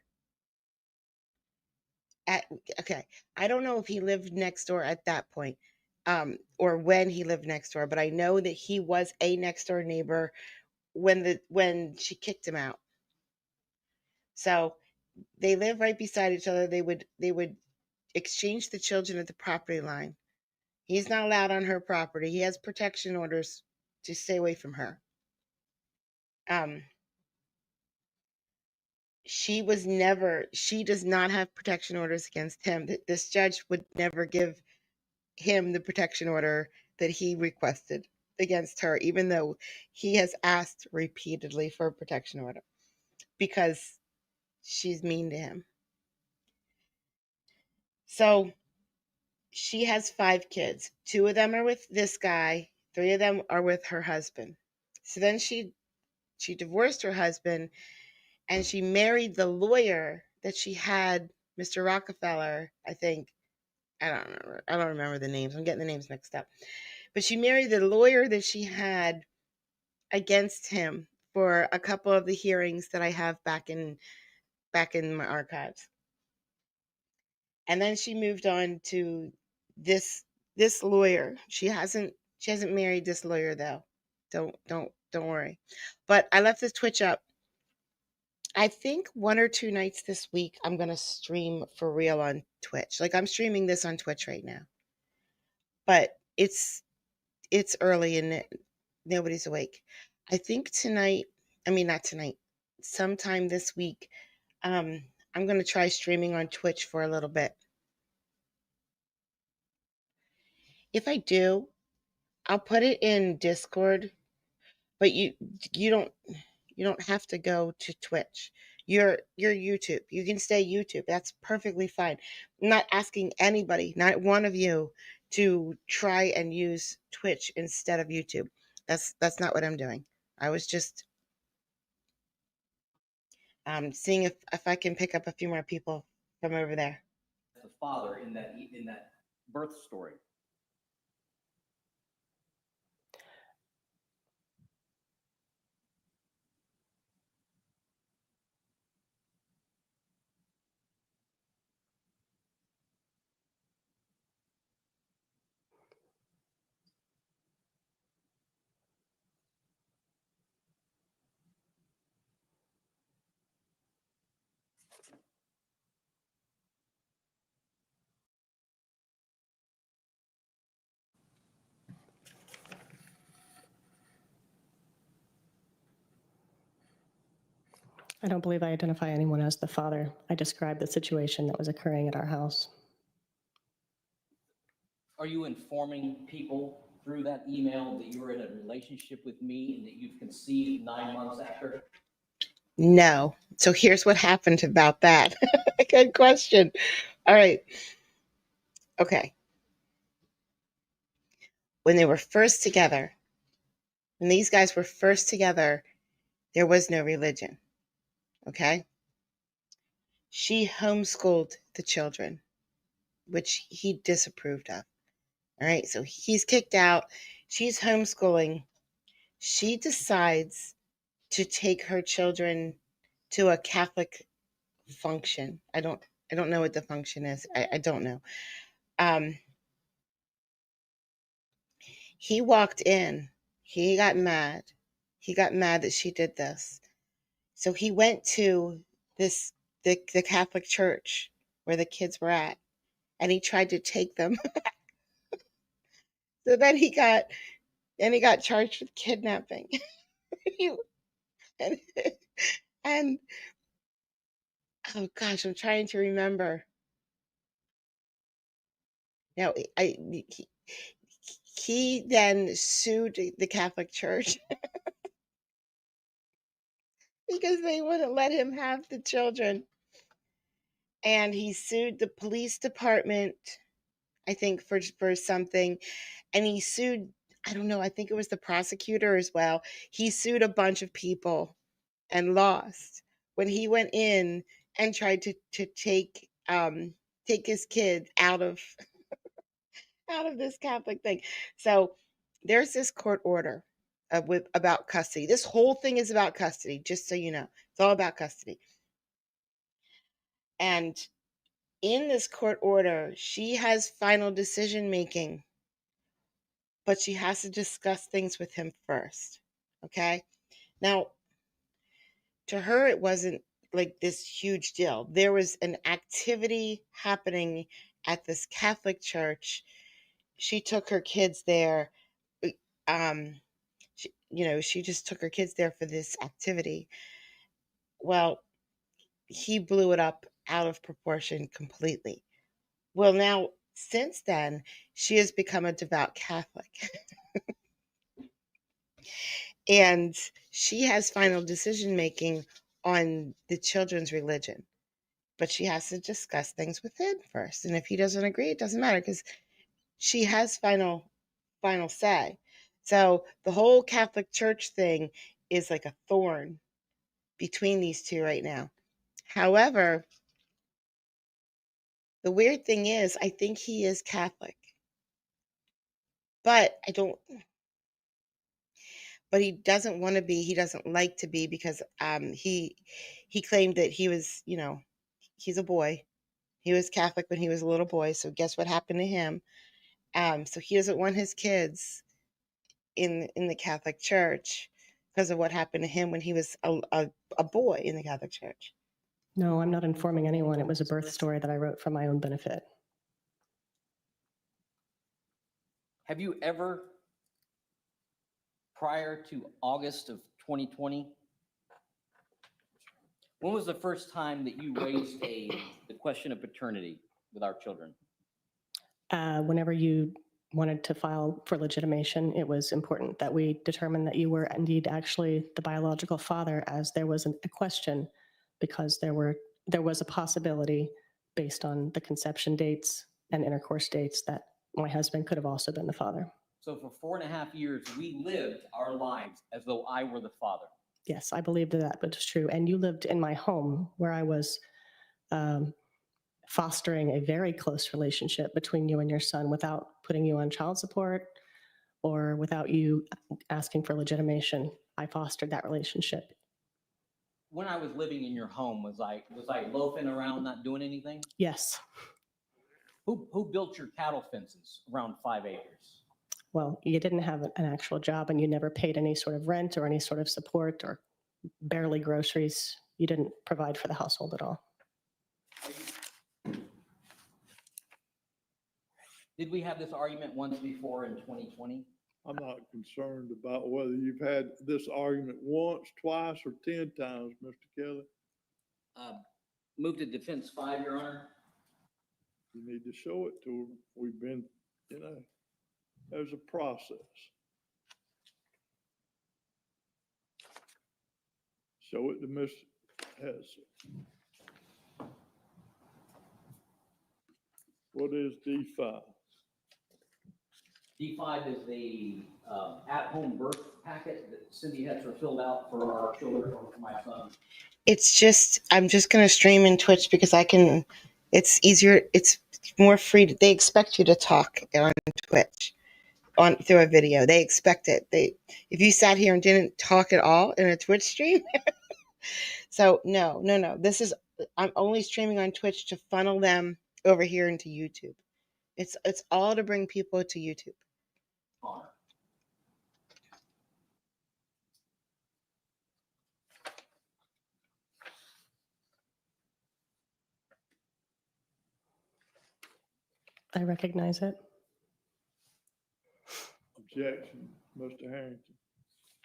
Okay, I don't know if he lived next door at that point, or when he lived next door, but I know that he was a next door neighbor when she kicked him out. So they live right beside each other. They would exchange the children at the property line. He's not allowed on her property. He has protection orders to stay away from her. She does not have protection orders against him. This judge would never give him the protection order that he requested against her, even though he has asked repeatedly for a protection order because she's mean to him. So she has 5 kids. 2 of them are with this guy, 3 of them are with her husband. So then she divorced her husband and she married the lawyer that she had, Mr. Rockefeller, I think. I don't remember the names. I'm getting the names mixed up. But she married the lawyer that she had against him for a couple of the hearings that I have back in my archives. And then she moved on to this lawyer. She hasn't married this lawyer though. Don't worry. But I left this Twitch up. I think 1 or 2 nights this week I'm going to stream for real on Twitch. Like I'm streaming this on Twitch right now. But it's early and nobody's awake. I think not tonight, sometime this week, I'm going to try streaming on Twitch for a little bit. If I do, I'll put it in Discord, but you don't have to go to Twitch. You're YouTube. You can stay YouTube. That's perfectly fine. I'm not asking anybody, not one of you, to try and use Twitch instead of YouTube. That's not what I'm doing. I was just seeing if I can pick up a few more people from over there. The father in that birth story. I don't believe I identify anyone as the father. I described the situation that was occurring at our house. Are you informing people through that email that you were in a relationship with me and that you've conceived 9 months after? No. So here's what happened about that. Good question. All right. Okay. When they were first together, when these guys were first together, there was no religion. Okay. She homeschooled the children, which he disapproved of. All right. So he's kicked out. She's homeschooling. She decides to take her children to a Catholic function. I don't know what the function is. I don't know. He walked in. He got mad. He got mad that she did this. So he went to the Catholic church where the kids were at, and he tried to take them. So then he got charged with kidnapping. and oh gosh, I'm trying to remember. Now he then sued the Catholic Church because they wouldn't let him have the children. And he sued the police department, I think, for something. And he sued, I don't know, I think it was the prosecutor as well. He sued a bunch of people and lost when he went in and tried to take his kid out of this Catholic thing. So there's this court order about custody. This whole thing is about custody, just so you know. It's all about custody. And in this court order, she has final decision making, but she has to discuss things with him first. Okay? Now, to her, it wasn't like this huge deal. There was an activity happening at this Catholic church. She took her kids there. She just took her kids there for this activity. Well, he blew it up out of proportion completely. Well, now, since then, she has become a devout Catholic. And she has final decision making on the children's religion. But she has to discuss things with him first. And if he doesn't agree, it doesn't matter because she has final say. So the whole Catholic Church thing is like a thorn between these two right now. However, the weird thing is, I think he is Catholic, but he doesn't want to be. He doesn't like to be because he claimed that he was, he's a boy. He was Catholic when he was a little boy. So guess what happened to him? So he doesn't want his kids in the Catholic Church because of what happened to him when he was a boy in the Catholic Church. No, I'm not informing anyone. It was a birth story that I wrote for my own benefit. Have you ever, prior to August of 2020, when was the first time that you raised the question of paternity with our children? Whenever you wanted to file for legitimation, it was important that we determine that you were indeed actually the biological father, as there was a question, because there was a possibility based on the conception dates and intercourse dates that my husband could have also been the father. So for 4.5 years, we lived our lives as though I were the father. Yes, I believed that was true. And you lived in my home where I was fostering a very close relationship between you and your son without putting you on child support or without you asking for legitimation. I fostered that relationship. When I was living in your home, was I loafing around not doing anything? Yes. Who built your cattle fences around 5 acres? Well, you didn't have an actual job and you never paid any sort of rent or any sort of support or barely groceries. You didn't provide for the household at all. Did we have this argument once before in 2020? I'm not concerned about whether you've had this argument once, twice, or 10 times, Mr. Kelly. Move to defense 5, Your Honor. You need to show it to them. We've been, there's a process. Show it to Mr. Hesse. What is D5? D5 is the at-home birth packet that Cindy Hetzer filled out for our children, or for my son. I'm just going to stream in Twitch because it's easier. It's more free. They expect you to talk on Twitch through a video. They expect it. If you sat here and didn't talk at all in a Twitch stream. So no. I'm only streaming on Twitch to funnel them over here into YouTube. It's all to bring people to YouTube. Honor. I recognize it. Objection, Mr. Harrington.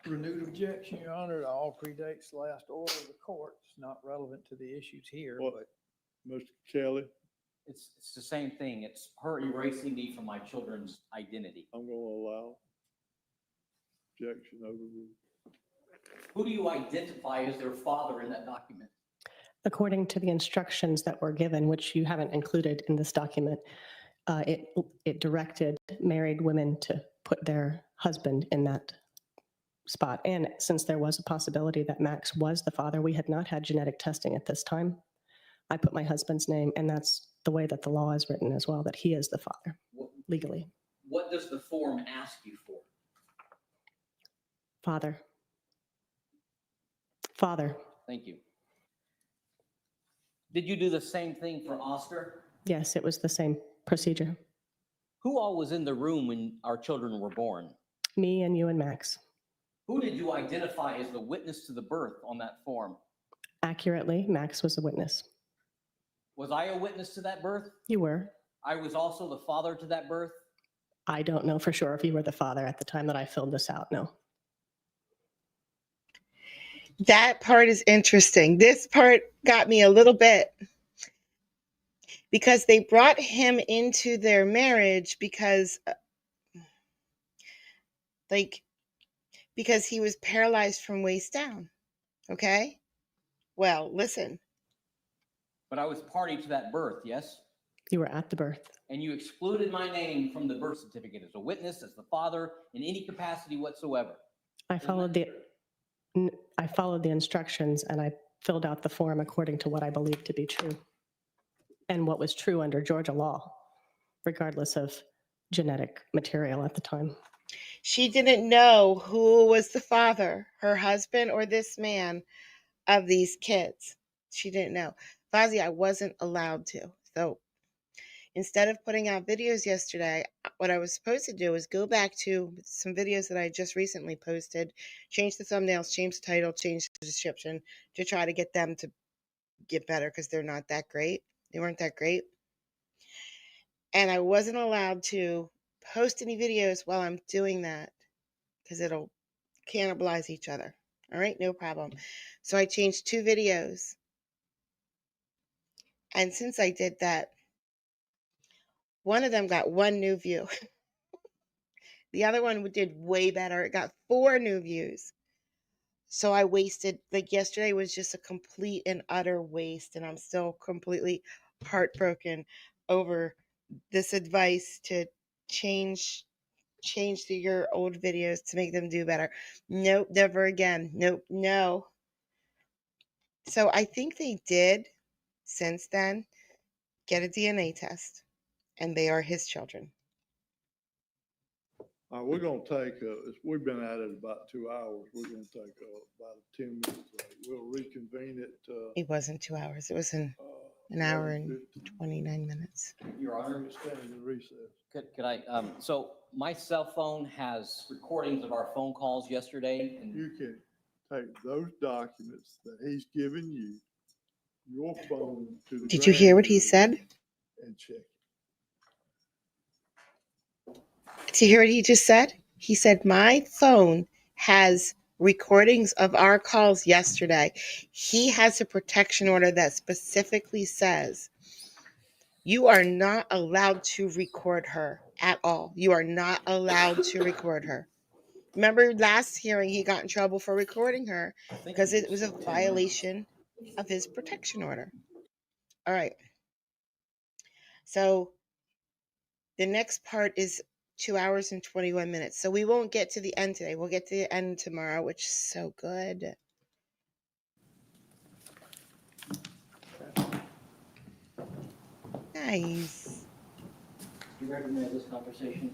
Renewed objection, Your Honor. It all predates the last order of the court. It's not relevant to the issues here, What? but Mr. Kelly, It's the same thing. It's her erasing me from my children's identity. I'm going to allow objection overruled. Who do you identify as their father in that document? According to the instructions that were given, which you haven't included in this document, it directed married women to put their husband in that spot. And since there was a possibility that Max was the father, we had not had genetic testing at this time. I put my husband's name, and that's the way that the law is written as well, that he is the father legally. What does the form ask you for? Father. Father. Thank you. Did you do the same thing for Oscar? Yes, it was the same procedure. Who all was in the room when our children were born? Me and you and Max. Who did you identify as the witness to the birth on that form? Accurately, Max was a witness. Was I a witness to that birth? You were. I was also the father to that birth? I don't know for sure if you were the father at the time that I filled this out, no. That part is interesting. This part got me a little bit because they brought him into their marriage because he was paralyzed from waist down. Okay? Well, listen. But I was party to that birth, yes? You were at the birth. And you excluded my name from the birth certificate as a witness, as the father, in any capacity whatsoever. I followed the instructions and I filled out the form according to what I believed to be true and what was true under Georgia law, regardless of genetic material at the time. She didn't know who was the father, her husband or this man, of these kids. She didn't know. Fozzie, I wasn't allowed to. So instead of putting out videos yesterday, what I was supposed to do was go back to some videos that I just recently posted, change the thumbnails, change the title, change the description to try to get them to get better because they're not that great. They weren't that great. And I wasn't allowed to post any videos while I'm doing that because it'll cannibalize each other. All right, no problem. So I changed 2 videos. And since I did that, one of them got 1 new view. The other one did way better. It got 4 new views. So I wasted, like yesterday was just a complete and utter waste. And I'm still completely heartbroken over this advice to change your old videos to make them do better. Nope, never again. Nope, no. So I think they did, since then, get a DNA test. And they are his children. We're gonna take, we've been at it about 2 hours. We're gonna take about a 10-minute break. We'll reconvene it. It wasn't 2 hours. It was an hour and 29 minutes. Your Honor, Stand in recess. could I, so my cell phone has recordings of our phone calls yesterday. And You can take those documents that he's given you, your phone to the. Did you hear what he grand jury said? And check it. Did you hear what he just said? He said, my phone has recordings of our calls yesterday. He has a protection order that specifically says you are not allowed to record her at all. You are not allowed to record her. Remember last hearing, he got in trouble for recording her because it was a violation of his protection order. All right. So the next part is 2 hours and 21 minutes. So we won't get to the end today. We'll get to the end tomorrow, which is so good. Nice. do you recognize this conversation?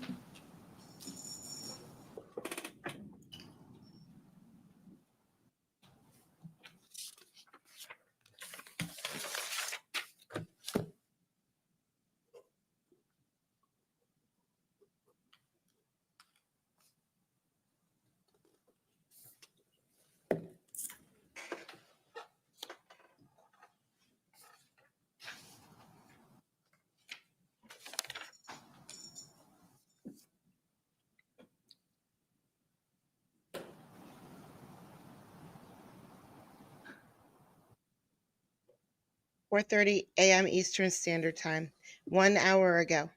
Four 4:30 a.m. Eastern Standard Time. 1 hour ago.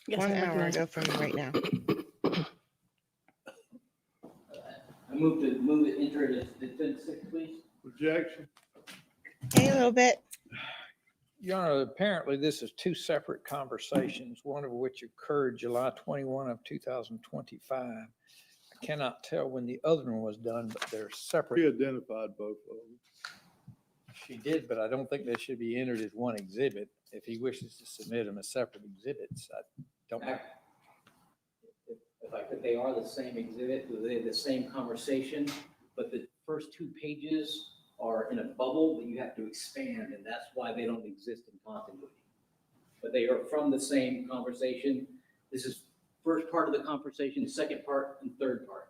Yes, 1 I hour recognize ago it. from right now. I move to enter it as defense 6, please. Objection. Hey, a little bit. Your Honor, apparently this is 2 separate conversations, one of which occurred July 21 of 2025. I cannot tell when the other one was done, but they're We separate. identified both of them. She did, but I don't think they should be entered as one exhibit. If he wishes to submit them as separate exhibits, I don't know. If I could, they are the same exhibit, they're the same conversation, but the first 2 pages are in a bubble that you have to expand, and that's why they don't exist in continuity. But they are from the same conversation. This is first part of the conversation, second part, and third part.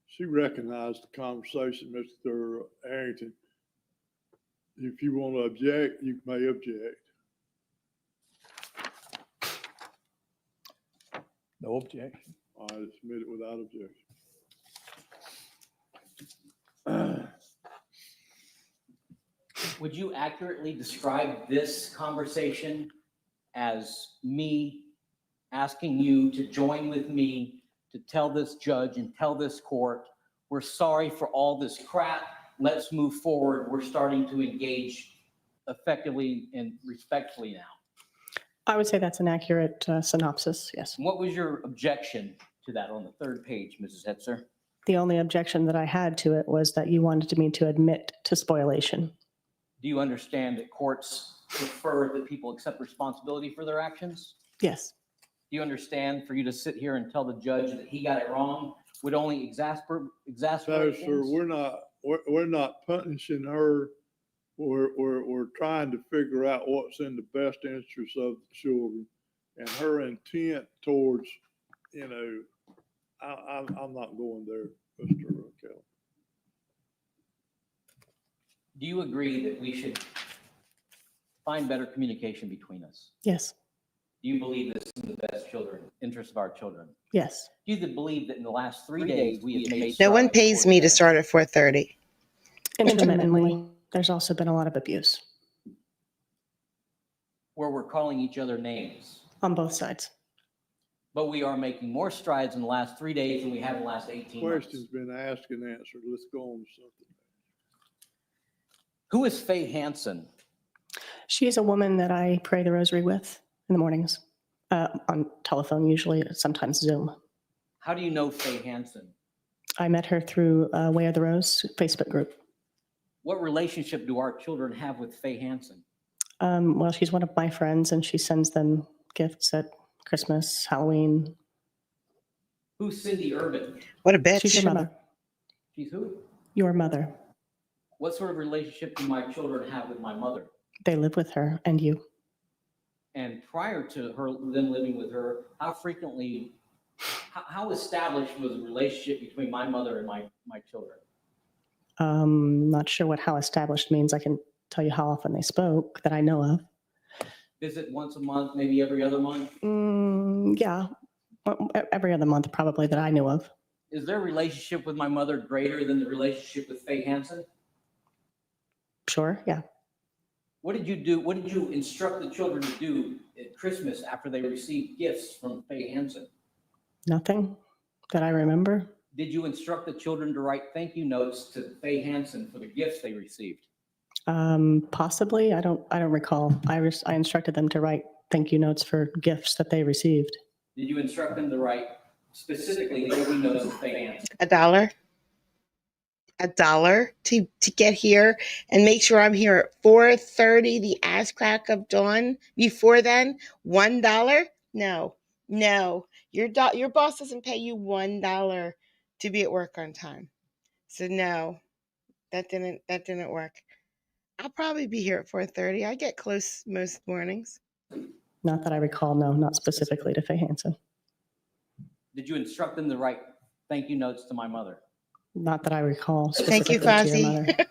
She recognized the conversation, Mr. Arrington. If you want to object, you may object. No objection. All right, submit it without objection. Would you accurately describe this conversation as me asking you to join with me to tell this judge and tell this court, we're sorry for all this crap, let's move forward, we're starting to engage effectively and respectfully now. I would say that's an accurate synopsis, yes. What was your objection to that on the third page, Mrs. Hetzer? The only objection that I had to it was that you wanted me to admit to spoliation. Do you understand that courts prefer that people accept responsibility for their actions? Yes. Do you understand for you to sit here and tell the judge that he got it wrong would only No, exacerbate sir, things? we're not punishing her. We're trying to figure out what's in the best interest of the children, and her intent towards, I'm not going there, Mr. Kelly. Do you agree that we should find better communication between us? Yes. Do you believe this is in the best interest of our children? Yes. Do you believe that in the last 3 days we have made No one strides pays towards me to that? start at 4:30. Intermittently, there's also been a lot of abuse Where we're calling each other names, on both sides. but we are making more strides in the last 3 days than we have in the last 18 months. Question's been asked and answered. Let's go on to something. Who is Faye Hansen? She is a woman that I pray the rosary with in the mornings, on telephone usually, sometimes Zoom. How do you know Faye Hansen? I met her through Way of the Rose Facebook group. What relationship do our children have with Faye Hansen? Well, she's one of my friends, and she sends them gifts at Christmas, Halloween. Who's Cindy Urban? What a bitch. She's your mother. She's who? Your mother. What sort of relationship do my children have with my mother? They live with her and you. And prior to them living with her, how frequently, how established was the relationship between my mother and my children? Not sure what how established means. I can tell you how often they spoke that I know of. Visit once a month, maybe every other month? Yeah, every other month probably that I knew of. Is their relationship with my mother greater than the relationship with Faye Hansen? Sure, yeah. What did you do? What did you instruct the children to do at Christmas after they received gifts from Faye Hansen? Nothing that I remember. Did you instruct the children to write thank you notes to Faye Hansen for the gifts they received? Possibly. I don't recall. I instructed them to write thank you notes for gifts that they received. Did you instruct them to write specifically thank you notes to Faye Hansen? $1. $1 to get here and make sure I'm here at 4:30, the ass crack of dawn. Before then, $1? No. Your boss doesn't pay you $1 to be at work on time. So no, that didn't work. I'll probably be here at 4:30. I get close most mornings. Not that I recall. No, not specifically to Faye Hansen. Did you instruct them to write thank you notes to my mother? Not that I recall. Thank you, specifically to your Fozzie. mother.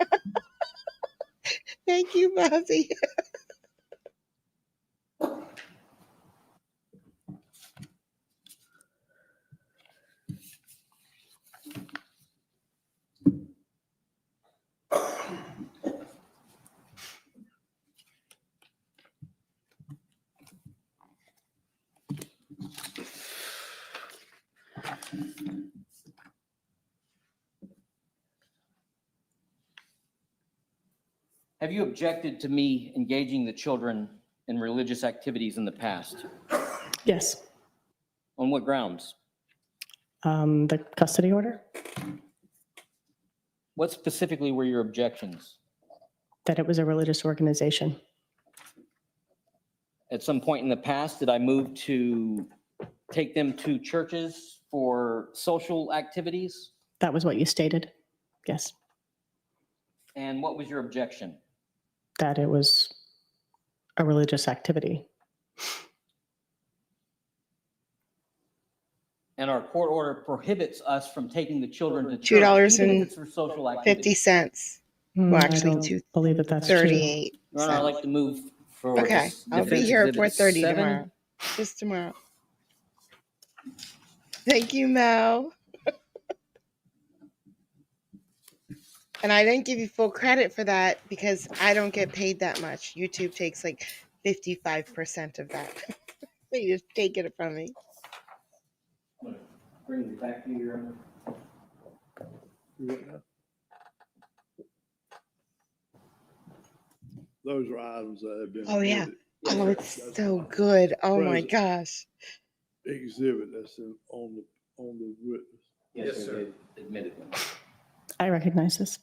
Thank you, Fozzie. Have you objected to me engaging the children in religious activities in the past? Yes. On what grounds? The custody order, What specifically were your objections? that it was a religious organization. At some point in the past, did I move to take them to churches for social activities? That was what you stated. Yes. And what was your objection? That it was a religious activity. And our court order prohibits us from taking the children to church, $2 even if and it's for social 50 activities. cents. I actually, don't believe that that's true. 38 Your Honor, I'd cents. like to move for. Okay, this I'll be defense here at exhibit 4:30 7. tomorrow. Just tomorrow. Thank you, Mel. And I didn't give you full credit for that because I don't get paid that much. YouTube takes like 55% of that. They just take it from me. I'm gonna bring it back to you, Your Honor. those are items that have been. Oh, yeah. omitted. Oh, That's it's so my good. Oh my present gosh. Exhibit that's on the witness. Yes, sir. Admitted them. I recognize this.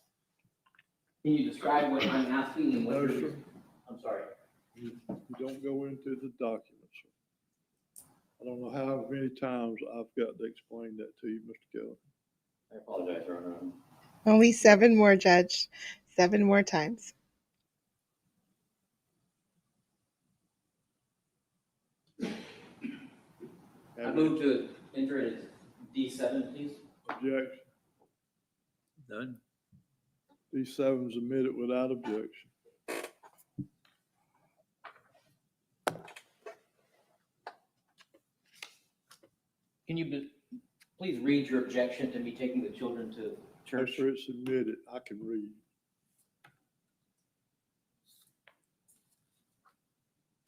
Can you describe what I'm asking and what No, you're, sir. I'm sorry. You don't go into the documents. I don't know how many times I've got to explain that to you, Mr. Kelly. I apologize, Your Honor. Only 7 more, Judge. 7 more times. I move to enter it as D7, please. Objection. None. D7 is admitted without objection. Can you please read your objection to me taking the children to church? After it's admitted, I can read.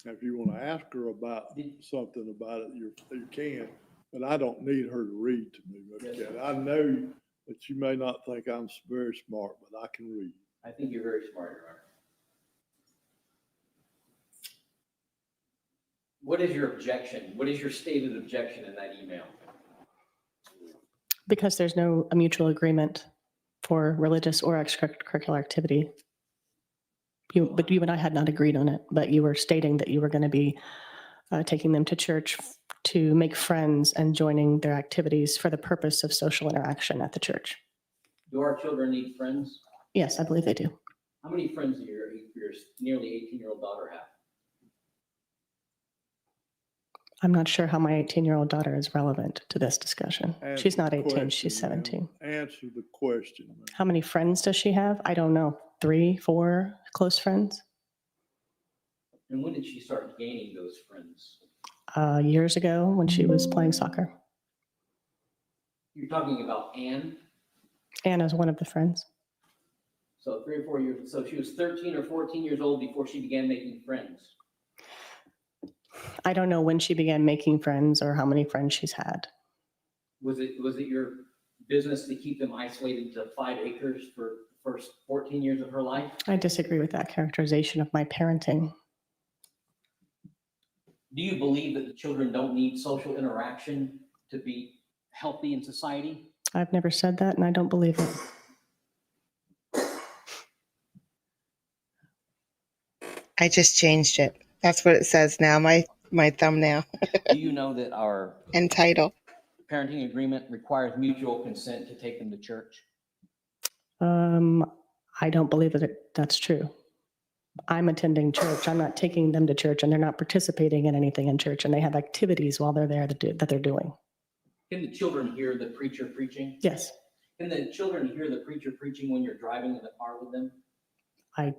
If you want to ask her about something about it, you can, but I don't need her to read to me, Mr. Yes, Kelly. I know that you may not think I'm very smart, but I can read. I think you're very smart, Your Honor. What is your objection? What is your stated objection in that email? Because there's no a mutual agreement for religious or extracurricular activity. But you and I had not agreed on it, but you were stating that you were going to be taking them to church to make friends and joining their activities for the purpose of social interaction at the church. Do our children need friends? Yes, I believe they do. How many friends do your nearly 18-year-old daughter have? I'm not sure how my 18-year-old daughter is relevant to this discussion. Answer She's not the 18, question, she's ma'am. 17. Answer the question, ma'am. How many friends does she have? I don't know. 3, 4 close friends? And when did she start gaining those friends? Years ago when she was playing soccer. You're talking about Anne? Anna's one of the friends. So 3 or 4 years. So she was 13 or 14 years old before she began making friends. I don't know when she began making friends or how many friends she's had. Was it your business to keep them isolated to 5 acres for the first 14 years of her life? I disagree with that characterization of my parenting. Do you believe that the children don't need social interaction to be healthy in society? I've never said that and I don't believe it. I just changed it. That's what it says now, my thumbnail Do you know that our and title. parenting agreement requires mutual consent to take them to church? I don't believe that's true. I'm attending church. I'm not taking them to church and they're not participating in anything in church and they have activities while they're there that they're doing. Can the children hear the preacher preaching? Yes. Can the children hear the preacher preaching when you're driving in the car with them? I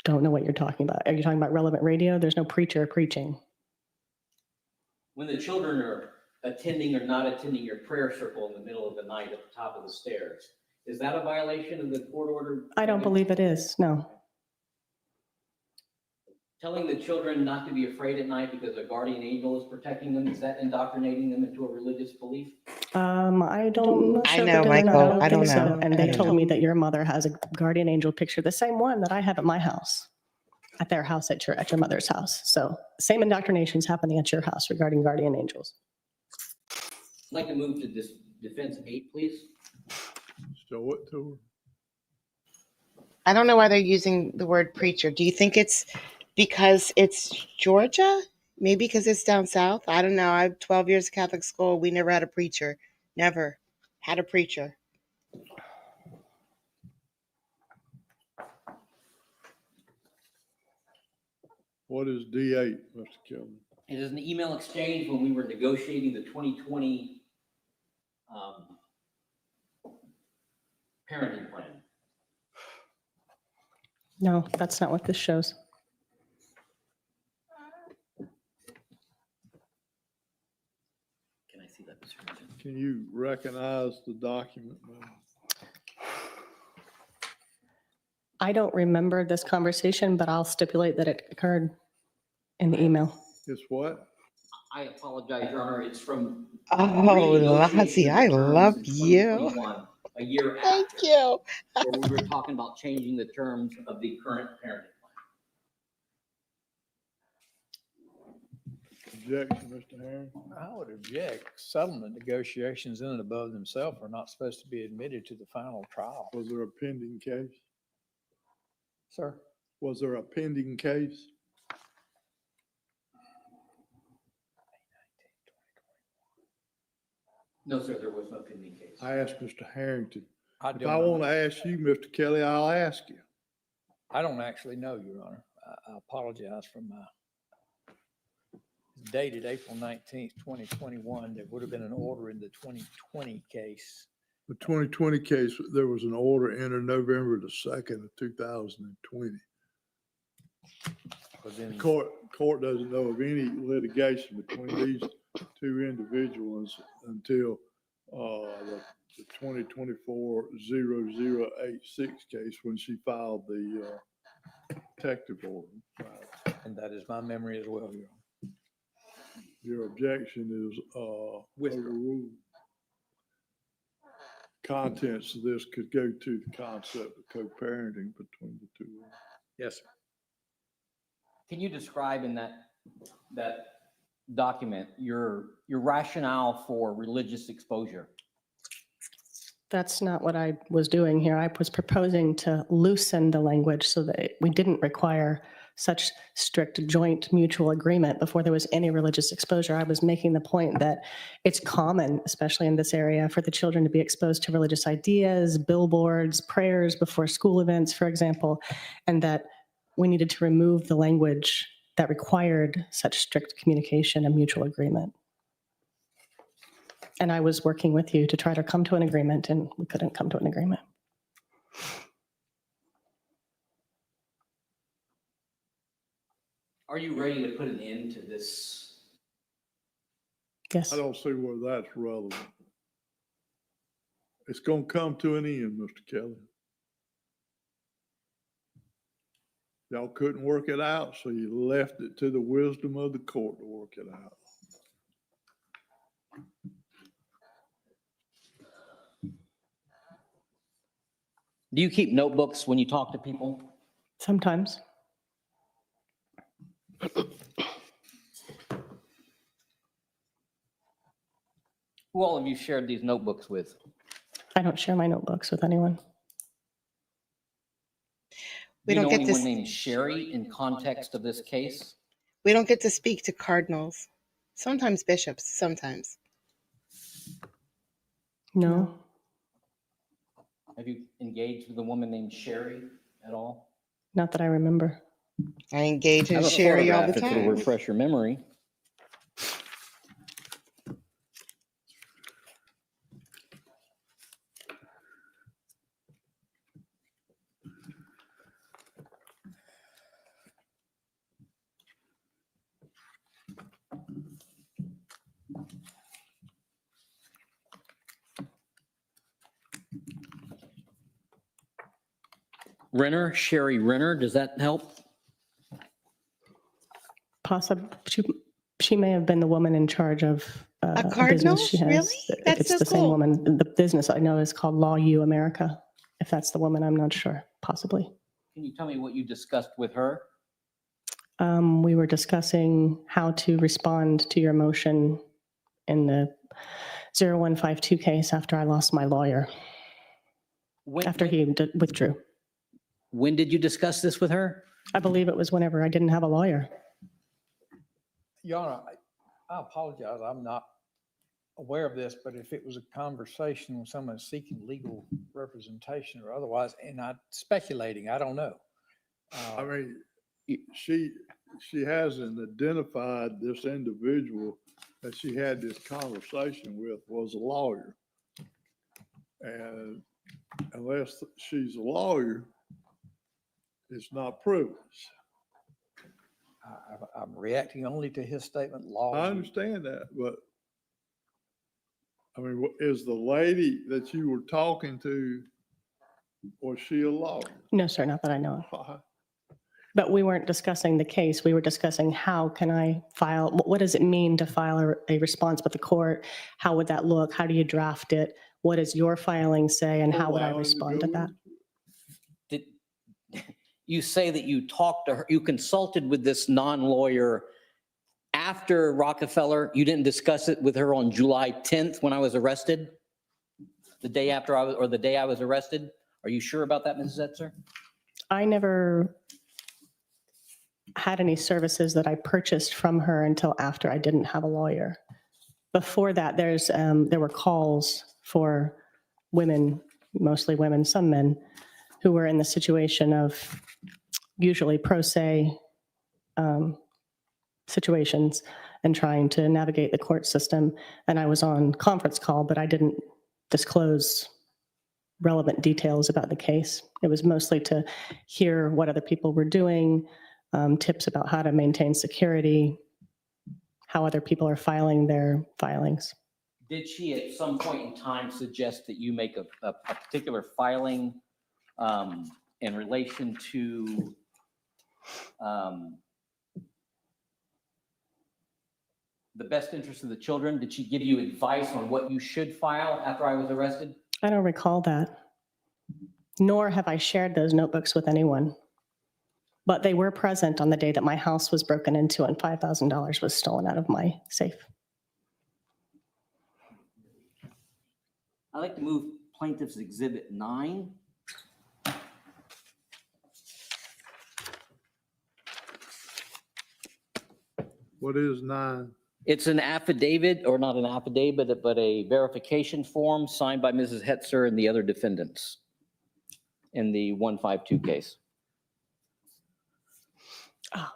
don't know what you're talking about. Are you talking about relevant radio? There's no preacher preaching. When the children are attending or not attending your prayer circle in the middle of the night at the top of the stairs, is that a violation of the court order? I don't believe it is. No. Telling the children not to be afraid at night because a guardian angel is protecting them, is that indoctrinating them into a religious belief? I don't. I know, Michael. I don't know. And I they don't told know. me that your mother has a guardian angel picture, the same one that I have at my house, at their house, at your mother's house. So same indoctrinations happening at your house regarding guardian angels. I'd like to move to this defense 8, please. Show it to her. I don't know why they're using the word preacher. Do you think it's because it's Georgia? Maybe because it's down south? I don't know. I have 12 years of Catholic school. We never had a preacher. Never had a preacher. What is D8, Mr. Kelly? It is an email exchange when we were negotiating the 2020 parenting plan. No, that's not what this shows. Can I see that, Mr. President? Can you recognize the document, ma'am? I don't remember this conversation, but I'll stipulate that it occurred in the email. It's what? I apologize, Your Honor. It's from. Oh, renegotiation Lassie, of I terms love in you. 2021, a year Thank after, you. where we were talking about changing the terms of the current parenting plan. objection, Mr. Herring? I would object. Settlement negotiations in and above themselves are not supposed to be admitted to the final trial. Was there a pending case? Sir? Was there a pending case? No, sir, there was no pending case. I asked Mr. Harrington. If don't I know. want to ask you, Mr. Kelly, I'll ask you. I don't actually know, Your Honor. I apologize for my it's dated April 19th, 2021. There would have been an order in the 2020 case. The 2020 case, there was an order entered November the 2nd of 2020. Was in, The court doesn't know of any litigation between these two individuals until the 2024-0086 case when she filed the protective order. and that is my memory as well, Your Honor. Your objection is overruled. Contents of this could go to the concept of co-parenting between the two. Yes, sir. Can you describe in that document your rationale for religious exposure? That's not what I was doing here. I was proposing to loosen the language so that we didn't require such strict joint mutual agreement before there was any religious exposure. I was making the point that it's common, especially in this area, for the children to be exposed to religious ideas, billboards, prayers before school events, for example, and that we needed to remove the language that required such strict communication and mutual agreement. And I was working with you to try to come to an agreement, and we couldn't come to an agreement. Are you ready to put an end to this? Yes. I don't see where that's relevant. It's gonna come to an end, Mr. Kelly. Y'all couldn't work it out, so you left it to the wisdom of the court to work it out. Do you keep notebooks when you talk to people? Sometimes. Who all have you shared these notebooks with? I don't share my notebooks with anyone. We Do you don't know get anyone to, named Sherry in context of this case? we don't get to speak to cardinals. Sometimes bishops, sometimes. No. Have you engaged with a woman named Sherry at all? Not that I remember. I engage I in have a Sherry all the photograph if it'll time. refresh your memory. Renner, Sherry Renner, does that help? Possibly, she may have been the woman in charge of A business cardinal? she has. Really? That's It's so the same cool. woman. The business I know is called Law U America. If that's the woman, I'm not sure. Possibly. Can you tell me what you discussed with her? We were discussing how to respond to your motion in the 0152 case after I lost my lawyer, after he withdrew. When did you discuss this with her? I believe it was whenever I didn't have a lawyer. Your Honor, I apologize. I'm not aware of this, but if it was a conversation with someone seeking legal representation or otherwise, and I'm speculating, I don't know. I mean, she hasn't identified this individual that she had this conversation with was a lawyer. And unless she's a lawyer, it's not privileged. I'm reacting only to his statement, law. I understand that, but I mean, is the lady that you were talking to, was she a lawyer? No, sir, not that I know of. But we weren't discussing the case. We were discussing how can I file, what does it mean to file a response with the court? How would that look? How do you draft it? What does your filing say? And how would I respond to that? Did you say that you talked to her, you consulted with this non-lawyer after Rockefeller, you didn't discuss it with her on July 10th when I was arrested? The day after or the day I was arrested? Are you sure about that, Mrs. Etzer? I never had any services that I purchased from her until after I didn't have a lawyer. Before that, there were calls for women, mostly women, some men, who were in the situation of usually pro se situations and trying to navigate the court system. And I was on conference call, but I didn't disclose relevant details about the case. It was mostly to hear what other people were doing, tips about how to maintain security, how other people are filing their filings. Did she at some point in time suggest that you make a particular filing in relation to the best interest of the children? Did she give you advice on what you should file after I was arrested? I don't recall that, nor have I shared those notebooks with anyone. But they were present on the day that my house was broken into and $5,000 was stolen out of my safe. I'd like to move Plaintiff's Exhibit 9. What is 9? It's an affidavit, or not an affidavit, but a verification form signed by Mrs. Hetzer and the other defendants in the 152 case. Oh,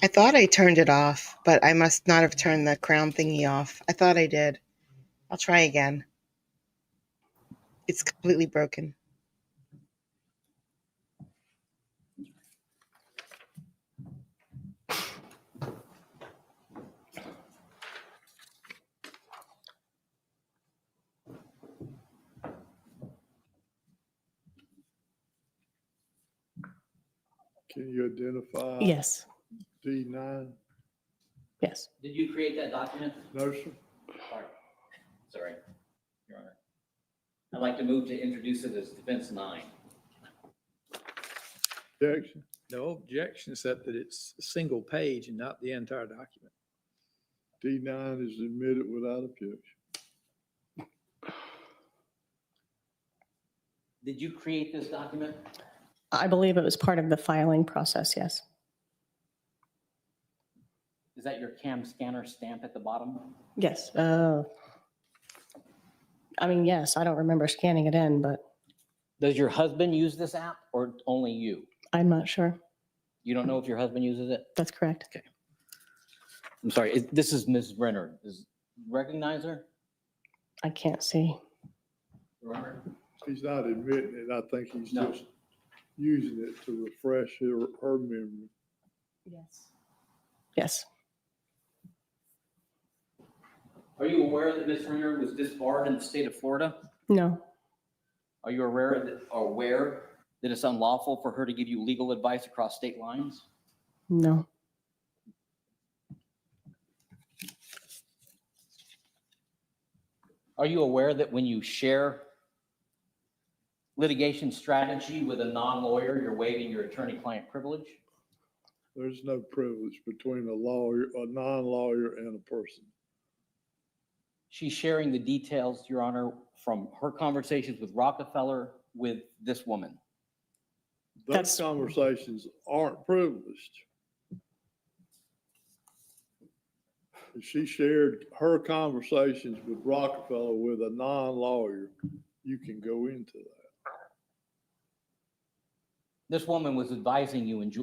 I thought I turned it off, but I must not have turned the crown thingy off. I thought I did. I'll try again. It's completely broken. Can you identify? yes, D9? yes. Did you create that document? No, sir. Sorry, Your Honor. I'd like to move to introduce it as Defense 9. Objection? No objection, except that it's a single page and not the entire document. D9 is admitted without objection. Did you create this document? I believe it was part of the filing process, yes. Is that your CAM scanner stamp at the bottom? Yes. I mean, yes, I don't remember scanning it in, but Does your husband use this app or only you? I'm not sure. You don't know if your husband uses it? That's correct. I'm sorry, this is Ms. Brenner. Recognize her? I can't see. Your Honor? He's not admitting it. I think he's No. just using it to refresh her memory. Yes. Yes. Are you aware that Ms. Brenner was disbarred in the state of Florida? No. Are you aware that it's unlawful for her to give you legal advice across state lines? No. Are you aware that when you share litigation strategy with a non-lawyer, you're waiving your attorney-client privilege? There's no privilege between a lawyer, a non-lawyer, and a person. She's sharing the details, Your Honor, from her conversations with Rockefeller with this woman. Those That's- conversations aren't privileged. If she shared her conversations with Rockefeller with a non-lawyer, you can go into that. This woman was advising you, and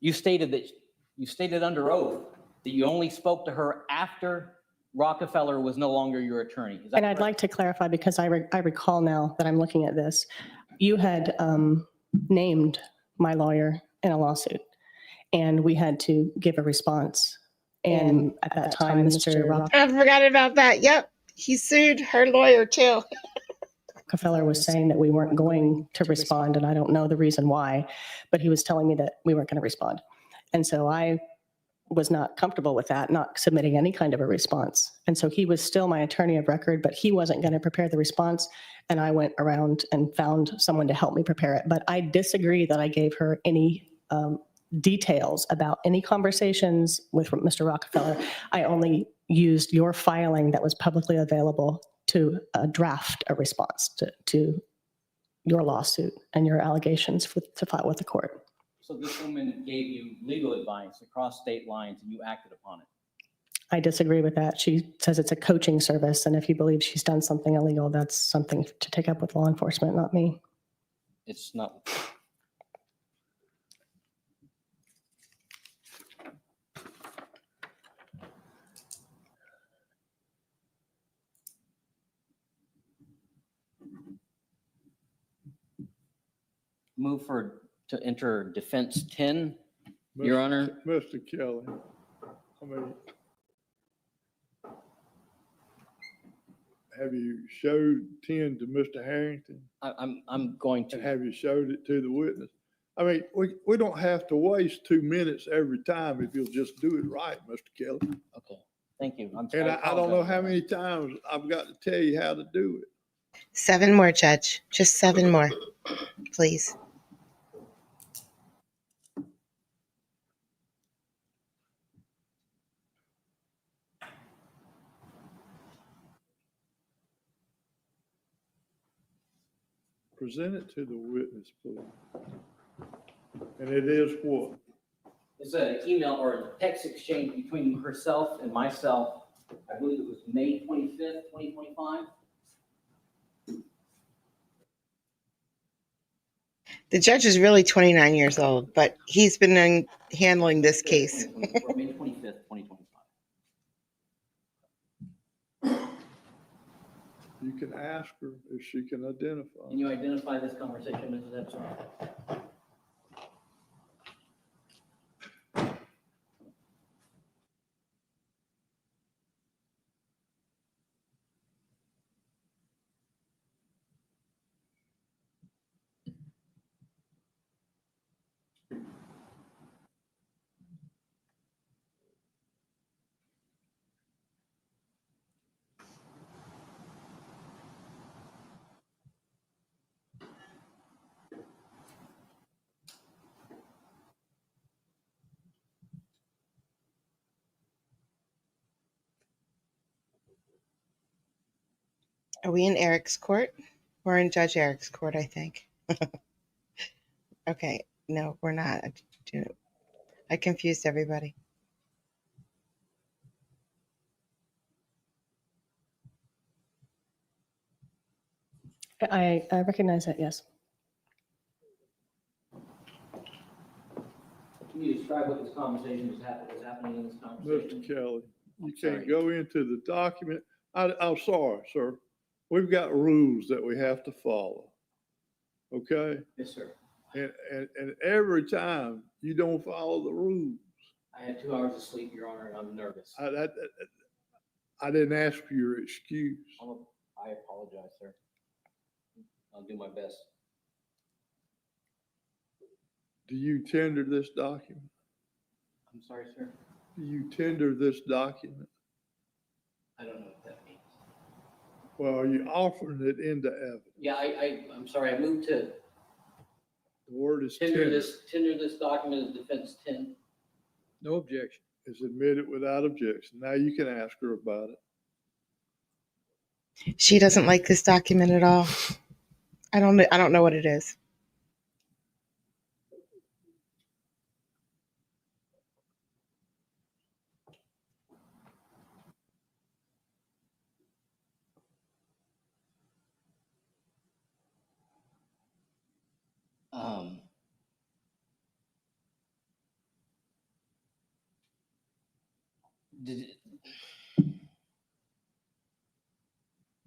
you stated under oath that you only spoke to her after Rockefeller was no longer your attorney. Is that And I'd correct? like to clarify, because I recall now that I'm looking at this, you had named my lawyer in a lawsuit, and we had to give a response. And at that time, Mr. I forgot about that. Yep. He sued her lawyer too. Rockefeller was saying that we weren't going to respond, and I don't know the reason why, but he was telling me that we weren't going to respond. And so I was not comfortable with that, not submitting any kind of a response. And so he was still my attorney of record, but he wasn't going to prepare the response. And I went around and found someone to help me prepare it. But I disagree that I gave her any details about any conversations with Mr. Rockefeller. I only used your filing that was publicly available to draft a response to your lawsuit and your allegations to file with the court. So this woman gave you legal advice across state lines and you acted upon it? I disagree with that. She says it's a coaching service, and if you believe she's done something illegal, that's something to take up with law enforcement, not me. It's not. Move to enter defense 10, Your Honor. Mr. Kelly, I mean, have you showed 10 to Mr. Harrington? I'm going And to. have you showed it to the witness? I mean, we don't have to waste 2 minutes every time if you'll just do it right, Mr. Kelly. Okay, thank you. And I don't know how many times I've got to tell you how to do it. 7 more, Judge. Just 7 more, please. Present it to the witness, please. And it is what? It's an email or a text exchange between herself and myself. I believe it was May 25th, 2025. The judge is really 29 years old, but he's been handling this case. May 25th, 2025. You can ask her if she can identify. Can you identify this conversation, Mrs. Epson? Are we in Eric's court? We're in Judge Eric's court, I think. Okay, no, we're not. I confused everybody. I recognize that, yes. Can you describe what this conversation was happening in this conversation? Mr. Kelly, you I'm can't sorry. go into the document. I'm sorry, sir. We've got rules that we have to follow. Okay? Yes, sir. And every time you don't follow the rules, I had 2 hours of sleep, Your Honor, and I'm nervous. I didn't ask for your excuse. I apologize, sir. I'll do my best. Do you tender this document? I'm sorry, sir. Do you tender this document? I don't know what that means. Well, are you offering it into evidence? Yeah, I'm sorry. I moved to The word is tender tender. this document as defense 10. No objection. Is admitted without objection. Now you can ask her about it. She doesn't like this document at all. I don't know what it is.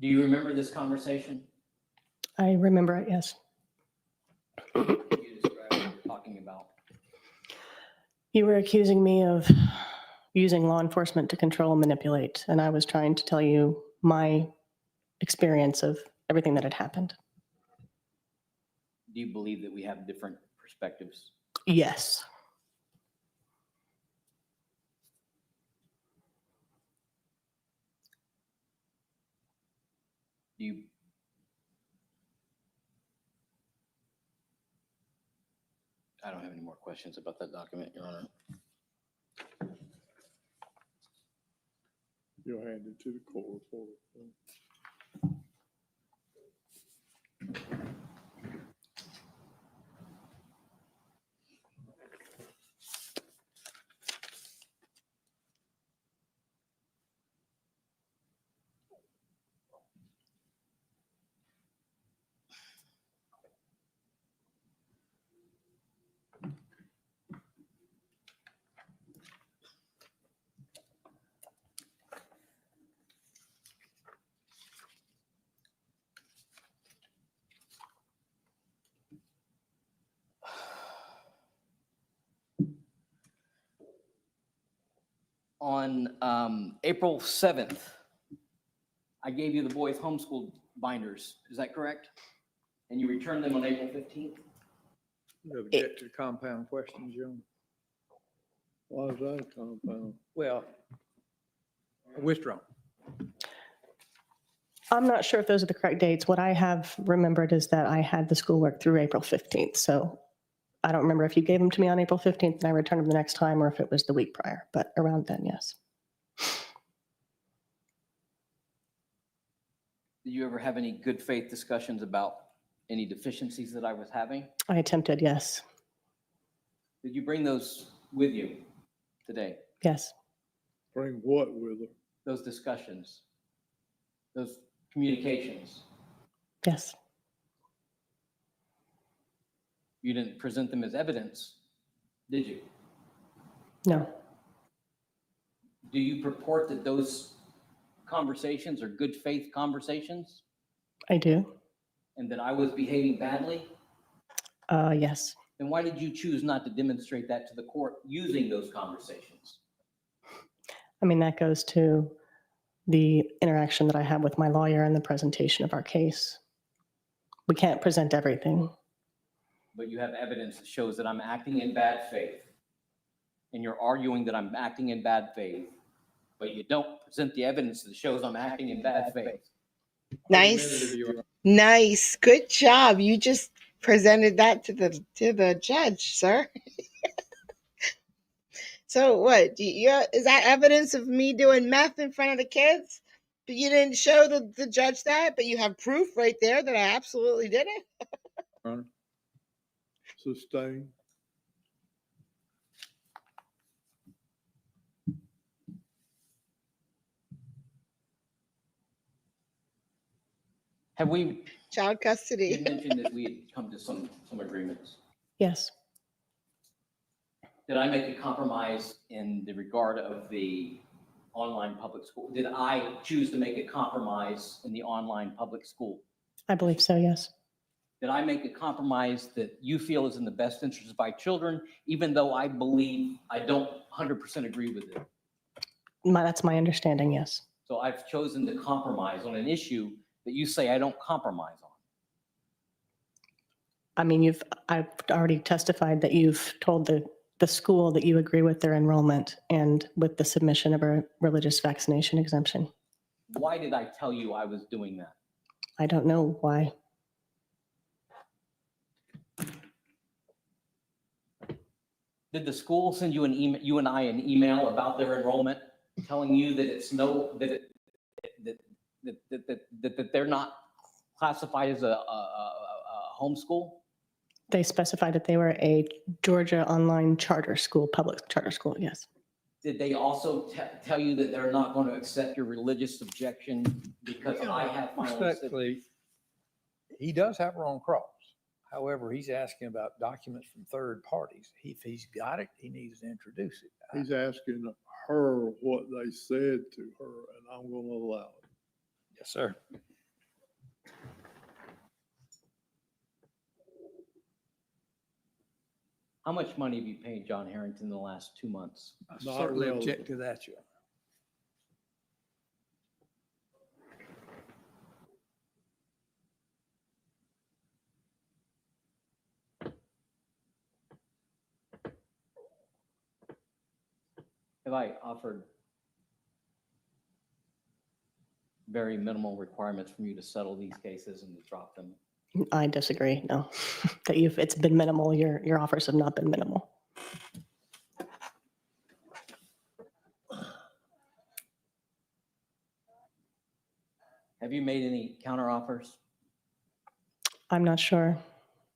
Do you remember this conversation? I remember it, yes. Can you describe what you're talking about? You were accusing me of using law enforcement to control and manipulate, and I was trying to tell you my experience of everything that had happened. Do you believe that we have different perspectives? Yes. You, I don't have any more questions about that document, Your Honor. You'll hand it to the court reporter. On April 7th, I gave you the boys' homeschool binders. Is that correct? And you returned them on April 15th? You object to the compound question, John? Why is that a compound? Well, withdrawn. I'm not sure if those are the correct dates. What I have remembered is that I had the schoolwork through April 15th. So I don't remember if you gave them to me on April 15th and I returned them the next time, or if it was the week prior, but around then, yes. Did you ever have any good faith discussions about any deficiencies that I was having? I attempted, yes. Did you bring those with you today? Yes. Bring what with her? Those discussions, those communications? Yes. You didn't present them as evidence, did you? No. Do you purport that those conversations are good faith conversations I do. and that I was behaving badly? Yes. Then why did you choose not to demonstrate that to the court using those conversations? I mean, that goes to the interaction that I had with my lawyer and the presentation of our case. We can't present everything. But you have evidence that shows that I'm acting in bad faith. And you're arguing that I'm acting in bad faith, but you don't present the evidence that shows I'm acting in bad faith. Nice. Nice. Good job. You just presented that to the judge, sir. So what? Is that evidence of me doing meth in front of the kids? But you didn't show the judge that, but you have proof right there that I absolutely did it. Sustain. Have we, Child you custody. mentioned that we had come to some agreements. Yes. Did I make a compromise in the regard of the online public school? Did I choose to make a compromise in the online public school? I believe so, yes. Did I make a compromise that you feel is in the best interest of my children, even though I believe I don't 100% agree with it? That's my understanding, yes. So I've chosen to compromise on an issue that you say I don't compromise on. I mean, I've already testified that you've told the school that you agree with their enrollment and with the submission of a religious vaccination exemption. Why did I tell you I was doing that? I don't know why. Did the school send you an email, you and I, an email about their enrollment, telling you that it's that they're not classified as a homeschool? They specified that they were a Georgia online charter school, public charter school, yes. Did they also tell you that they're not going to accept your religious objection because I have my own? Respectfully, he does have her on cross. However, he's asking about documents from third parties. If he's got it, he needs to introduce it. He's asking her what they said to her, and I'm going to allow it. Yes, sir. How much money have you paid John Harrington in the last 2 months? I Not certainly relevant. object to that, Your Honor. Have I offered very minimal requirements from you to settle these cases and to drop them. I disagree. No, that it's been minimal. Your offers have not been minimal. Have you made any counter offers? I'm not sure.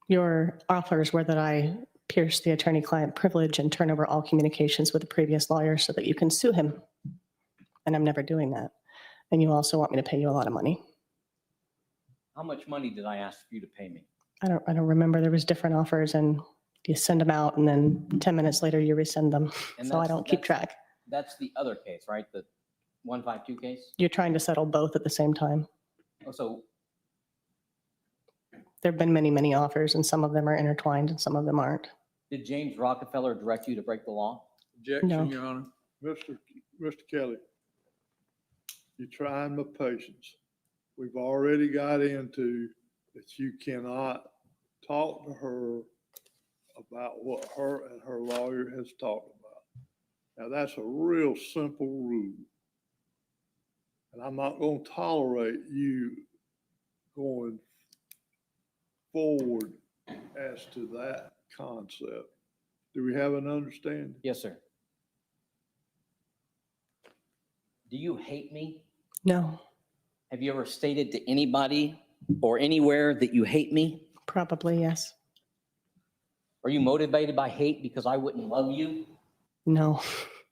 Your offers were that I pierce the attorney-client privilege and turn over all communications with the previous lawyer so that you can sue him. And I'm never doing that. And you also want me to pay you a lot of money. How much money did I ask you to pay me? I don't remember. There was different offers and you send them out and then 10 minutes later you rescind them. And So I don't keep that's- track. That's the other case, right? The 152 case? You're trying to settle both at the same time. Oh, so There've been many, many offers and some of them are intertwined and some of them aren't. did James Rockefeller direct you to break the law? Objection, No. Your Honor. Mr. Kelly, you're trying my patience. We've already got into that you cannot talk to her about what her and her lawyer has talked about. Now, that's a real simple rule. And I'm not going to tolerate you going forward as to that concept. Do we have an understanding? Yes, sir. Do you hate me? No, Have you ever stated to anybody or anywhere that you hate me? probably yes. Are you motivated by hate because I wouldn't love you? No,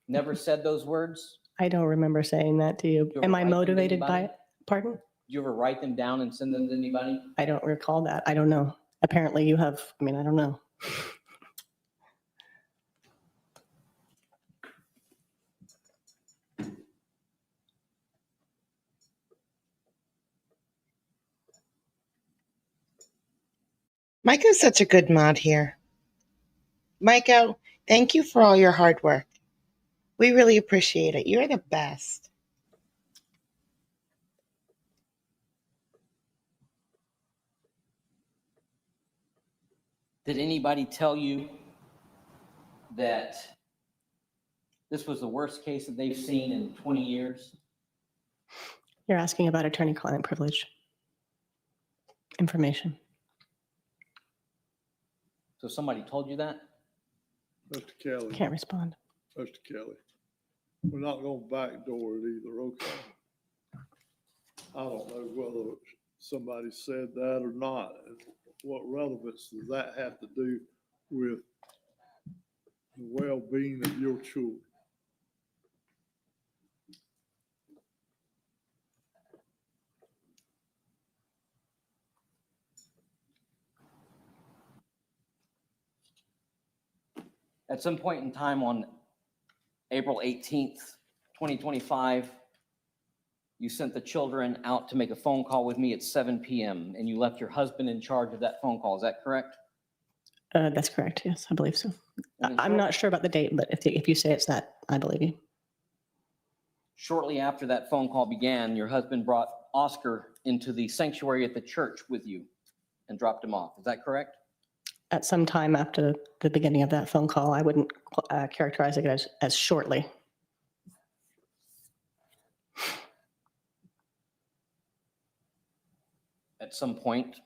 Never said those words? I don't remember saying that to you. You Am ever I write them to motivated by anybody? it? Pardon? Did you ever write them down and send them to anybody? I don't recall that. I don't know. Apparently you have. I mean, I don't know. Micah's such a good mod here. Micah, thank you for all your hard work. We really appreciate it. You're the best. Did anybody tell you that this was the worst case that they've seen in 20 years? You're asking about attorney-client privilege information. So somebody told you that? Mr. Kelly, Can't respond. Mr. Kelly, we're not going to backdoor it either, okay? I don't know whether somebody said that or not. And what relevance does that have to do with the well-being of your children? At some point in time on April 18th, 2025, you sent the children out to make a phone call with me at 7 p.m. and you left your husband in charge of that phone call. Is that correct? That's correct. Yes, I believe so. And then I'm not sure about the date, but if you say it's that, I believe you. Shortly after that phone call began, your husband brought Oscar into the sanctuary at the church with you and dropped him off. Is that correct? At some time after the beginning of that phone call, I wouldn't characterize it as shortly. At some point.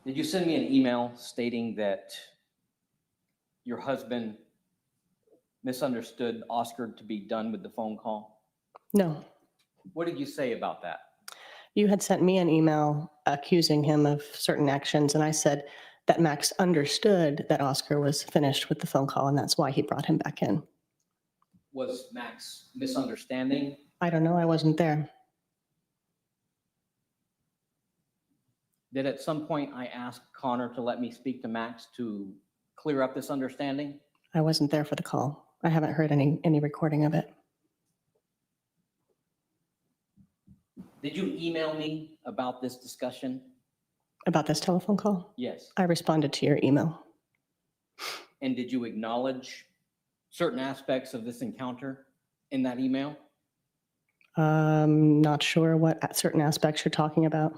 Did you send me an email stating that your husband misunderstood Oscar to be done with the phone call? No, What did you say about that? you had sent me an email accusing him of certain actions, and I said that Max understood that Oscar was finished with the phone call, and that's why he brought him back in. Was Max misunderstanding? I don't know. I wasn't there. Did at some point I ask Connor to let me speak to Max to clear up this understanding? I wasn't there for the call. I haven't heard any recording of it. Did you email me about this discussion? About this telephone call? Yes. I responded to your email. And did you acknowledge certain aspects of this encounter in that email? Not sure what certain aspects you're talking about.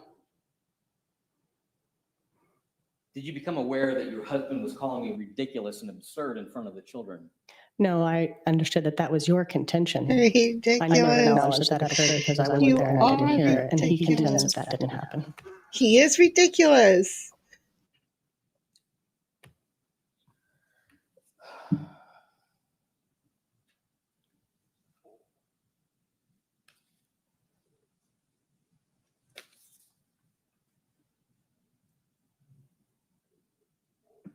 Did you become aware that your husband was calling you ridiculous and absurd in front of the children? No, I understood that that was your contention. I never Ridiculous. acknowledged that that occurred because I wasn't You there and I didn't are hear it. And he contends ridiculous. that that didn't happen. He is ridiculous.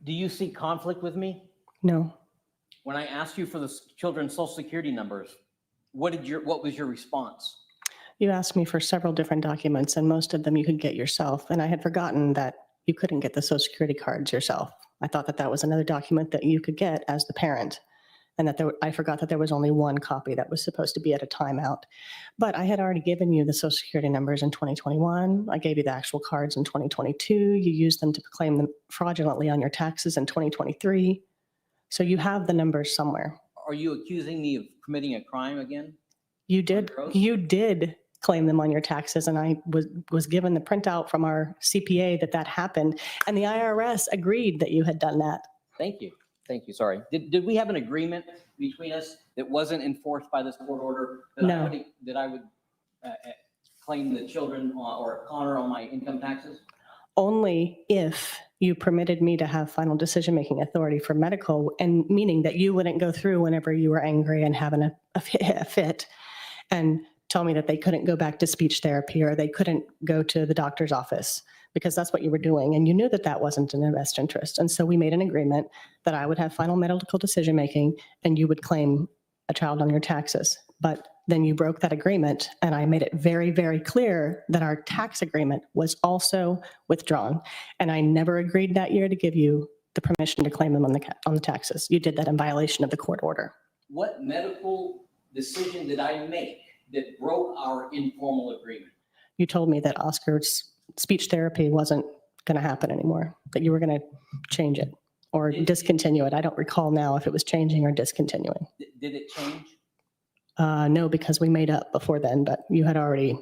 Do you see conflict with me? No. When I asked you for the children's social security numbers, what was your response? You asked me for several different documents, and most of them you could get yourself. And I had forgotten that you couldn't get the social security cards yourself. I thought that that was another document that you could get as the parent, and that I forgot that there was only one copy that was supposed to be at a timeout. But I had already given you the social security numbers in 2021. I gave you the actual cards in 2022. You used them to claim them fraudulently on your taxes in 2023. So you have the numbers somewhere. Are you accusing me of committing a crime again? You did. Gross. You did claim them on your taxes, and I was given the printout from our CPA that happened, and the IRS agreed that you had done that. Thank you. Thank you. Sorry. Did we have an agreement between us that wasn't enforced by this court order? No. That I would claim the children or Connor on my income taxes? Only if you permitted me to have final decision-making authority for medical, and meaning that you wouldn't go through whenever you were angry and having a fit and tell me that they couldn't go back to speech therapy or they couldn't go to the doctor's office, because that's what you were doing. And you knew that that wasn't in their best interest. And so we made an agreement that I would have final medical decision-making and you would claim a child on your taxes. But then you broke that agreement, and I made it very, very clear that our tax agreement was also withdrawn. And I never agreed that year to give you the permission to claim them on the taxes. You did that in violation of the court order. What medical decision did I make that broke our informal agreement? You told me that Oscar's speech therapy wasn't going to happen anymore, that you were going to change it or discontinue it. I don't recall now if it was changing or discontinuing. Did it change? No, because we made up before then, but you had already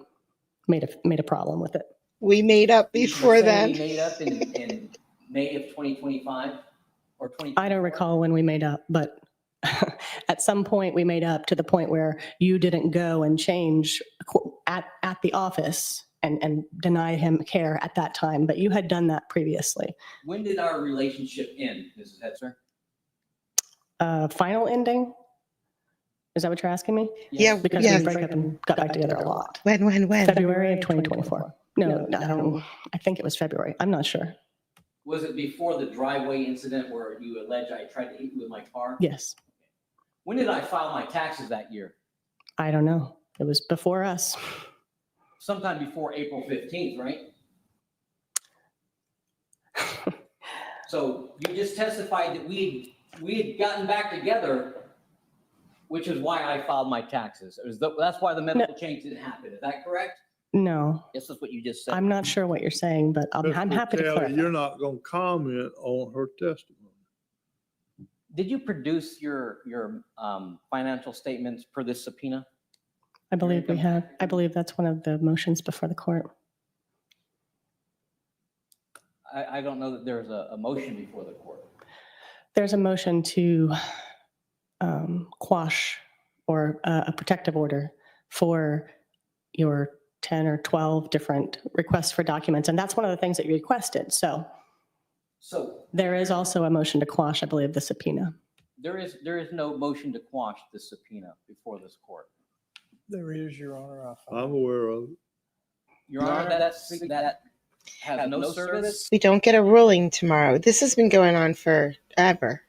made a problem with it. We made up before You're then. saying we made up in May of 2025 or 2024? I don't recall when we made up, but at some point we made up to the point where you didn't go and change at the office and deny him care at that time, but you had done that previously. When did our relationship end, Mrs. Hetzer? Final ending? Is that what you're asking me? Yeah, Because yeah. we broke up and got back together a lot. When? February of 2024. No, I think it was February. I'm not sure. Was it before the driveway incident where you allege I tried to hit you with my car? Yes. When did I file my taxes that year? I don't know. It was before us. Sometime before April 15th, right? So you just testified that we had gotten back together, which is why I filed my taxes. That's why the medical change didn't happen. Is that correct? No, This is what you just said. I'm not sure what you're saying, but I'm Mr. happy to Kelly, clarify. You're not going to comment on her testimony. Did you produce your financial statements per this subpoena? I believe we have. I believe that's one of the motions before the court. I don't know that there's a motion before the court. There's a motion to quash or a protective order for your 10 or 12 different requests for documents. And that's one of the things that you requested. So there is also a motion to quash, I believe, the subpoena. There is no motion to quash the subpoena before this court. There is, Your Honor. I'm aware of it. Your Honor, that has no service. We don't get a ruling tomorrow. This has been going on forever,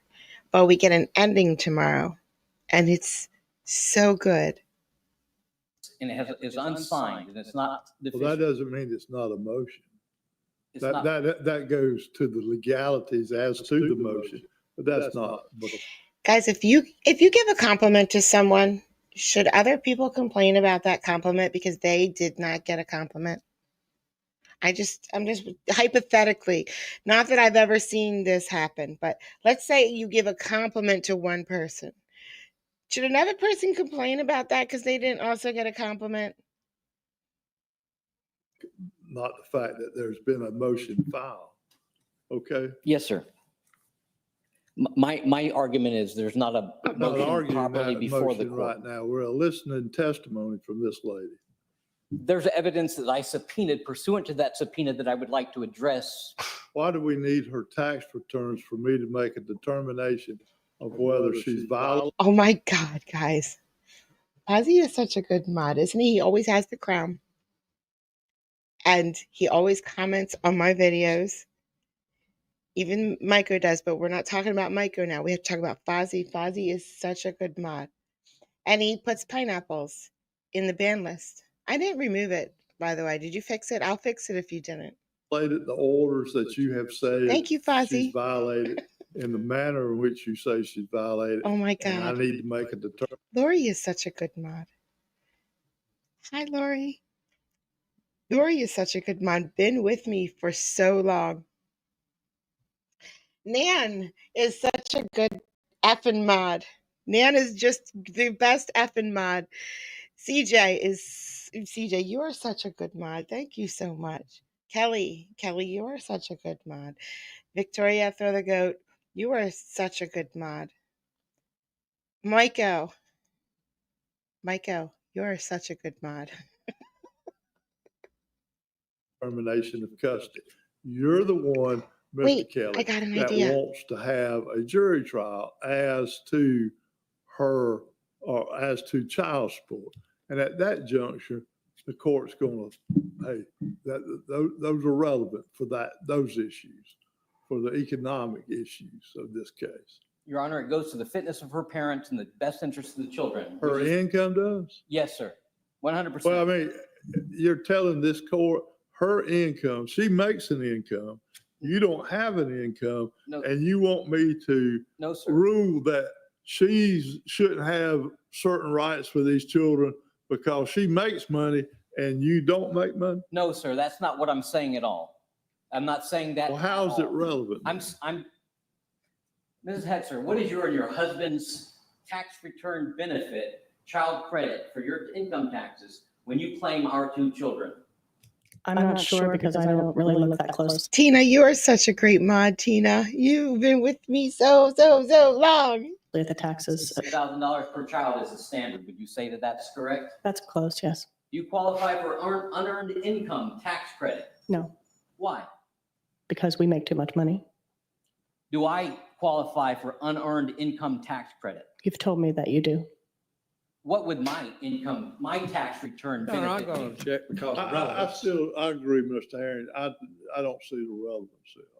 but we get an ending tomorrow, and it's so good. And it's unsigned, and it's not. Well, that doesn't mean it's not a motion. It's not. That goes to the legalities as to the motion, but that's not. Guys, if you give a compliment to someone, should other people complain about that compliment because they did not get a compliment? I'm just hypothetically, not that I've ever seen this happen, but let's say you give a compliment to one person. Should another person complain about that because they didn't also get a compliment? Not the fact that there's been a motion filed. Okay? Yes, sir. My argument is there's not a I'm not motion arguing properly that before the motion court. right now. We're listening testimony from this lady. There's evidence that I subpoenaed pursuant to that subpoena that I would like to address. Why do we need her tax returns for me to make a determination of whether she's violated? Oh my God, guys. Ozzy is such a good mod, isn't he? He always has the crown. And he always comments on my videos. Even Micro does, but we're not talking about Micro now. We have to talk about Fozzie. Fozzie is such a good mod. And he puts pineapples in the ban list. I didn't remove it, by the way. Did you fix it? I'll fix it if you didn't. The orders that you have said Thank you, Fozzie. she's violated in the manner in which you say she's violated. Oh my And I God. need to make a determination. Lori is such a good mod. Hi, Lori. Lori is such a good mod. Been with me for so long. Nan is such a good effing mod. Nan is just the best effing mod. CJ, you are such a good mod. Thank you so much. Kelly, you are such a good mod. Victoria, throw the goat. You are such a good mod. Maiko, you are such a good mod. Determination of custody. You're the one, Mr. Wait, Kelly, I got an that idea. wants to have a jury trial as to her or as to child support. And at that juncture, the court's going to, hey, those are relevant for those issues, for the economic issues of this case. Your Honor, it goes to the fitness of her parents and the best interest of the children. Her income does? Yes, sir. 100%. Well, I mean, you're telling this court her income, she makes an income, you don't have an income, No, and you want me to no, sir. rule that she shouldn't have certain rights for these children because she makes money and you don't make money? No, sir. That's not what I'm saying at all. I'm not saying that. Well, how at is it all. relevant? Mrs. Hetzer, what is you and your husband's tax return benefit, child credit for your income taxes when you claim our two children? I'm not sure because I don't really look that close. Tina, you are such a great mod, Tina. You've been with me so long. At the taxes. $6,000 per child is the standard. Would you say that that's correct? That's close, yes. You qualify for unearned income tax credit. No, Why? because we make too much money. Do I qualify for unearned income tax credit? You've told me that you do. What would my income, my tax return No, I'm benefit going be? to check because of I relevance. agree, Mr. Herring. I don't see the relevancy of it.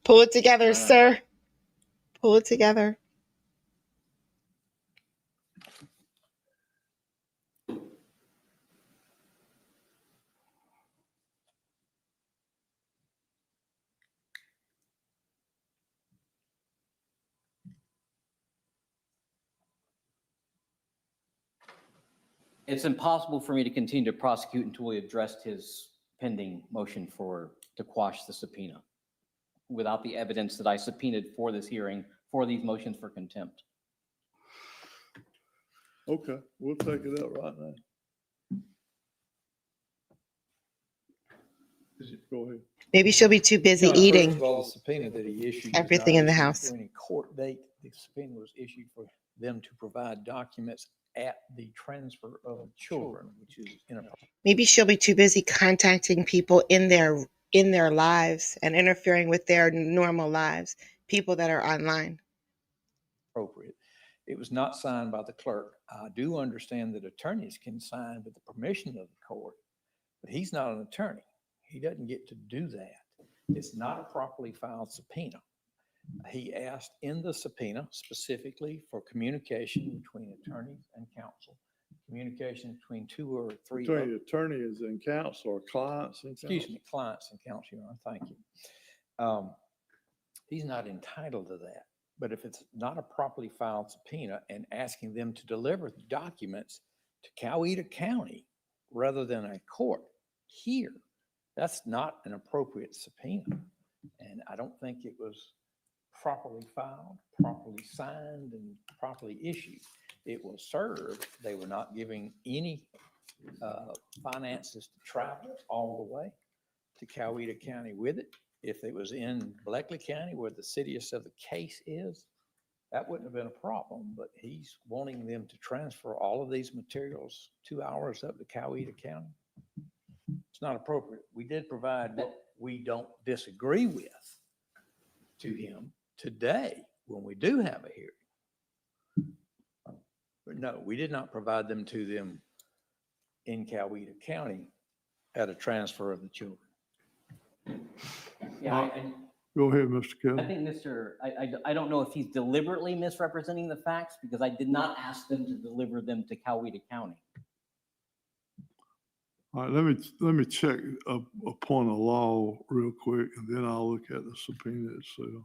Pull it together, sir. Pull it together. It's impossible for me to continue to prosecute until we addressed his pending motion to quash the subpoena without the evidence that I subpoenaed for this hearing for these motions for contempt. Okay, we'll take it up right now. Go ahead. Maybe she'll be too busy No, first eating. of all, the subpoena that he issued. was everything not in the issued house. for any court date. The subpoena was issued for them to provide documents at the transfer of children, which is inappropriate. Maybe she'll be too busy contacting people in their lives and interfering with their normal lives, people that are online. It was not signed by the clerk. I do understand that attorneys can sign with the permission of the court, but he's not an attorney. He doesn't get to do that. It's not a properly filed subpoena. He asked in the subpoena specifically for communication between attorneys and counsel, communication between two or three. Between attorneys and counsel or clients and Excuse counsel. me, clients and counsel, Your Honor, thank you. He's not entitled to that. But if it's not a properly filed subpoena and asking them to deliver the documents to Coweta County rather than a court here, that's not an appropriate subpoena. And I don't think it was properly filed, properly signed, and properly issued. It was served. They were not giving any finances to travel all the way to Coweta County with it. If it was in Bleckley County where the sittiest of the case is, that wouldn't have been a problem, but he's wanting them to transfer all of these materials 2 hours up to Coweta County. It's not appropriate. We did provide what we don't disagree with to him today when we do have a hearing. But no, we did not provide them to them in Coweta County at a transfer of the children. Yeah, Go ahead, Mr. I Kelly. think I don't know if he's deliberately misrepresenting the facts because I did not ask them to deliver them to Coweta County. All right, let me check a point of law real quick, and then I'll look at the subpoena itself.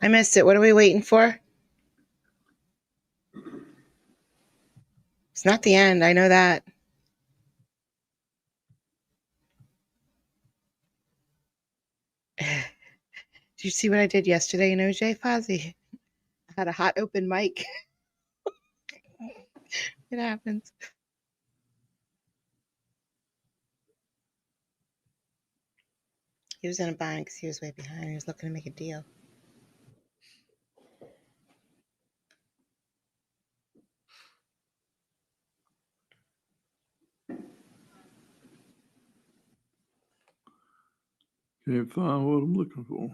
I missed it. What are we waiting for? It's not the end. I know that. Did you see what I did yesterday in OJ Fozzie? I had a hot open mic. It happens. He was in a bind because he was way behind. He was looking to make a deal. Can't find what I'm looking for.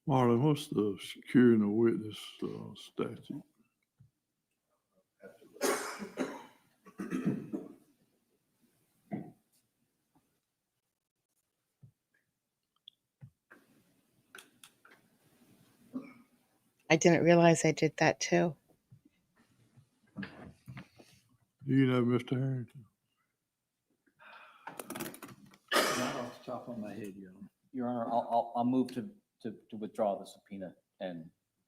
Marlon, what's the securing a witness statute? I didn't realize I did that too. Do you know, Mr. Harrington? Not off the top of my head, Your Honor. Your Honor, I'll move to withdraw the subpoena and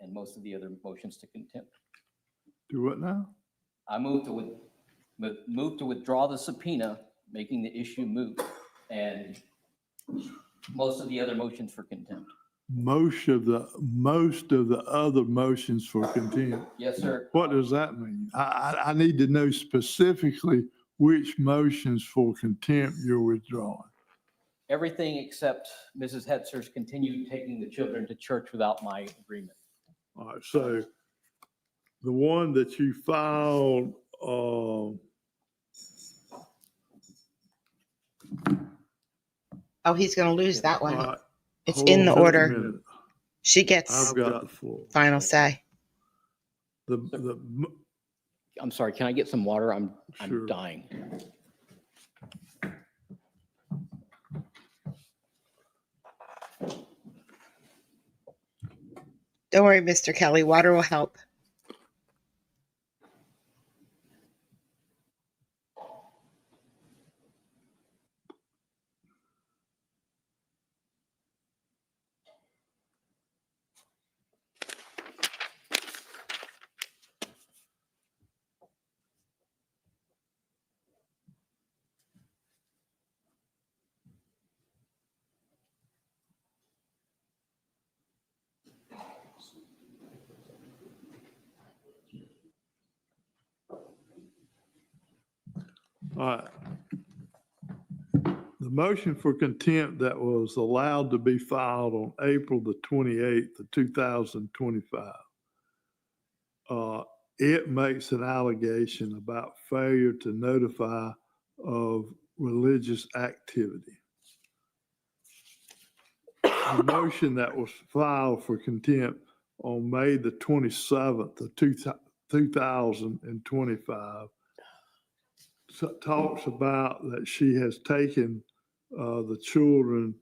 most of the other motions to contempt. Do what now? I move to withdraw the subpoena, making the issue moot, and most of the other motions for contempt. Most of the other motions for contempt. Yes, sir. What does that mean? I need to know specifically which motions for contempt you're withdrawing. Everything except Mrs. Hetzer's continued taking the children to church without my agreement. All right, so the one that you filed Oh, he's going to lose that one. All right, It's hold in on the just a order. minute. She gets I've got the floor. final say. I'm sorry, can I get some water? I'm Sure. dying. Don't worry, Mr. Kelly. Water will help. All right. The motion for contempt that was allowed to be filed on April the 28th of 2025. It makes an allegation about failure to notify of religious activity. The motion that was filed for contempt on May the 27th of 2025 talks about that she has taken the children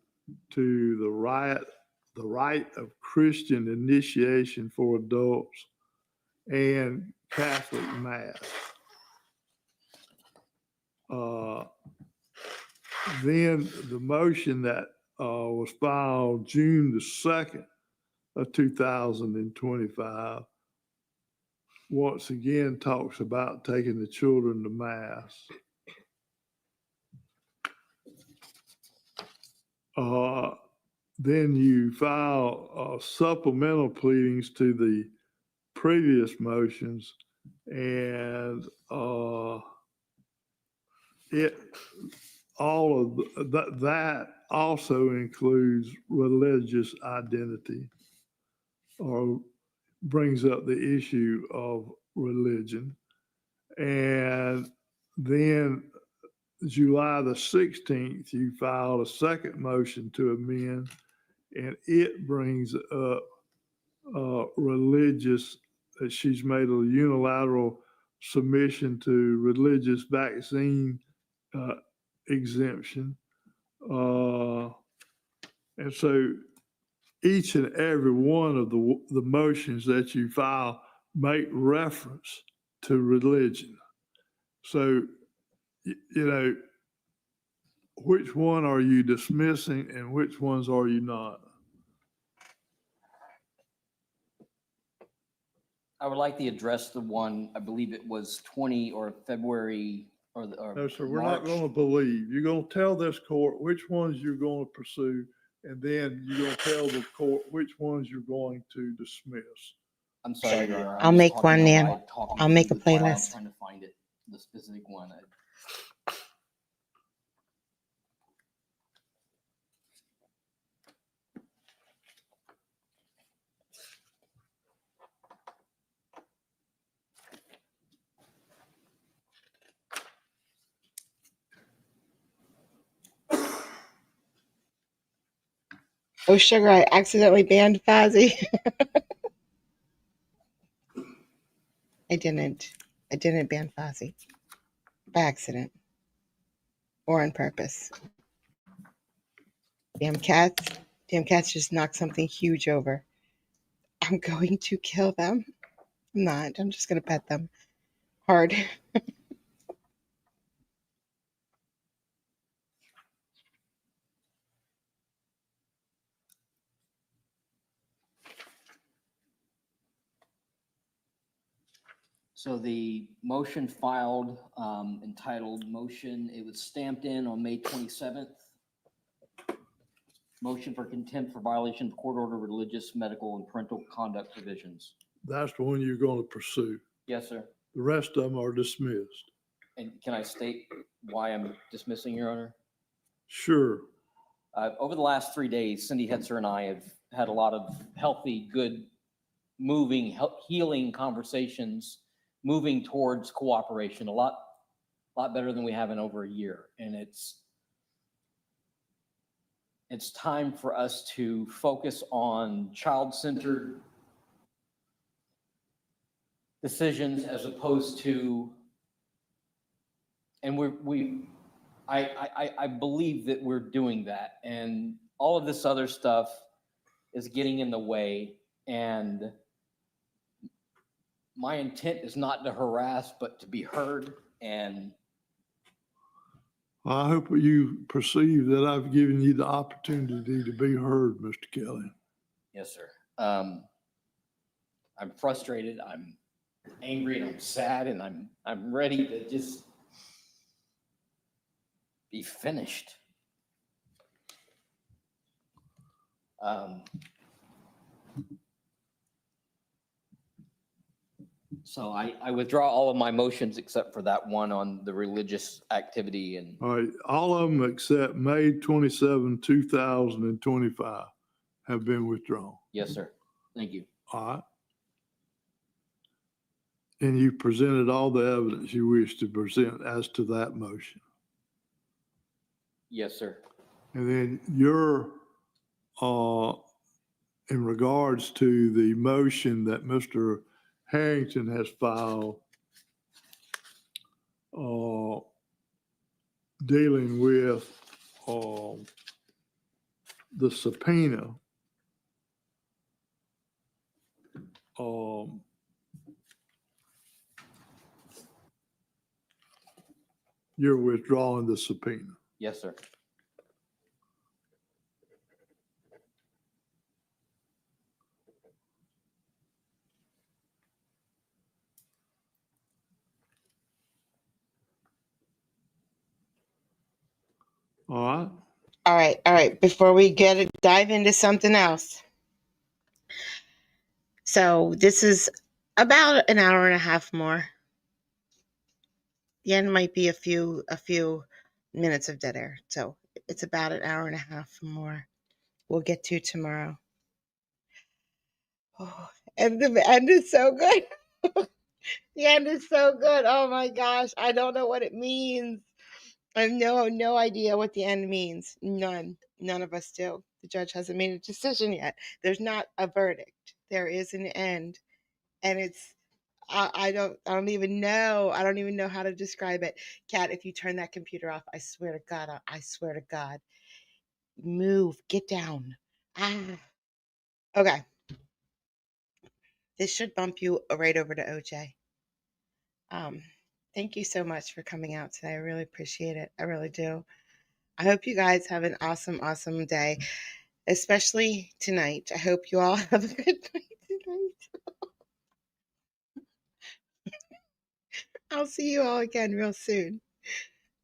to the rite of Christian initiation for adults and Catholic Mass. Then the motion that was filed June the 2nd of 2025 once again talks about taking the children to Mass. Then you file supplemental pleadings to the previous motions, and that also includes religious identity, or brings up the issue of religion. And then July the 16th, you filed a second motion to amend, and it brings up religious, that she's made a unilateral submission to religious vaccine exemption. And so each and every one of the motions that you file make reference to religion. So, which one are you dismissing and which ones are you not? I would like to address the one, I believe it was 20 or February or No, sir, we're March. not going to believe. You're going to tell this court which ones you're going to pursue, and then you're going to tell the court which ones you're going to dismiss. I'm sorry, Your Honor. I'll make one, Nan. I'll make a I'm playlist. trying to find it, the specific one. Oh, sugar, I accidentally banned Fozzie. I didn't ban Fozzie by accident or on purpose. Damn cats just knocked something huge over. I'm going to kill them. I'm not. I'm just going to pet them hard. So the motion filed, entitled motion, it was stamped in on May 27th. Motion for contempt for violation of court order, religious, medical, and parental conduct provisions. That's the one you're going to pursue. Yes, sir. The rest of them are dismissed. And can I state why I'm dismissing, Your Honor? Sure. Over the last 3 days, Cindy Hetzer and I have had a lot of healthy, good, moving, healing conversations, moving towards cooperation, a lot better than we have in over a year. And it's it's time for us to focus on child-centered decisions as opposed to, and I believe that we're doing that, and all of this other stuff is getting in the way, and my intent is not to harass, but to be heard. And I hope you perceive that I've given you the opportunity to be heard, Mr. Kelly. yes, sir. I'm frustrated. I'm angry, and I'm sad, and I'm ready to just be finished. So I withdraw all of my motions except for that one on the religious activity. And All right, all of them except May 27, 2025 have been withdrawn. yes, sir. Thank you. All right. And you presented all the evidence you wish to present as to that motion. Yes, sir. And then your, in regards to the motion that Mr. Harrington has filed, dealing with, the subpoena, you're withdrawing the subpoena. Yes, sir. All right. All right, all right. Before we dive into something else. So this is about an hour and a half more. The end might be a few minutes of dead air. So it's about an hour and a half more. We'll get to tomorrow. Oh, and the end is so good. The end is so good. Oh my gosh. I don't know what it means. I have no idea what the end means. None of us do. The judge hasn't made a decision yet. There's not a verdict. There is an end. And it's, I don't even know. I don't even know how to describe it. Kat, if you turn that computer off, I swear to God, move, get down. Okay. This should bump you right over to OJ. Thank you so much for coming out today. I really appreciate it. I really do. I hope you guys have an awesome, awesome day, especially tonight. I hope you all have a good night tonight. I'll see you all again real soon.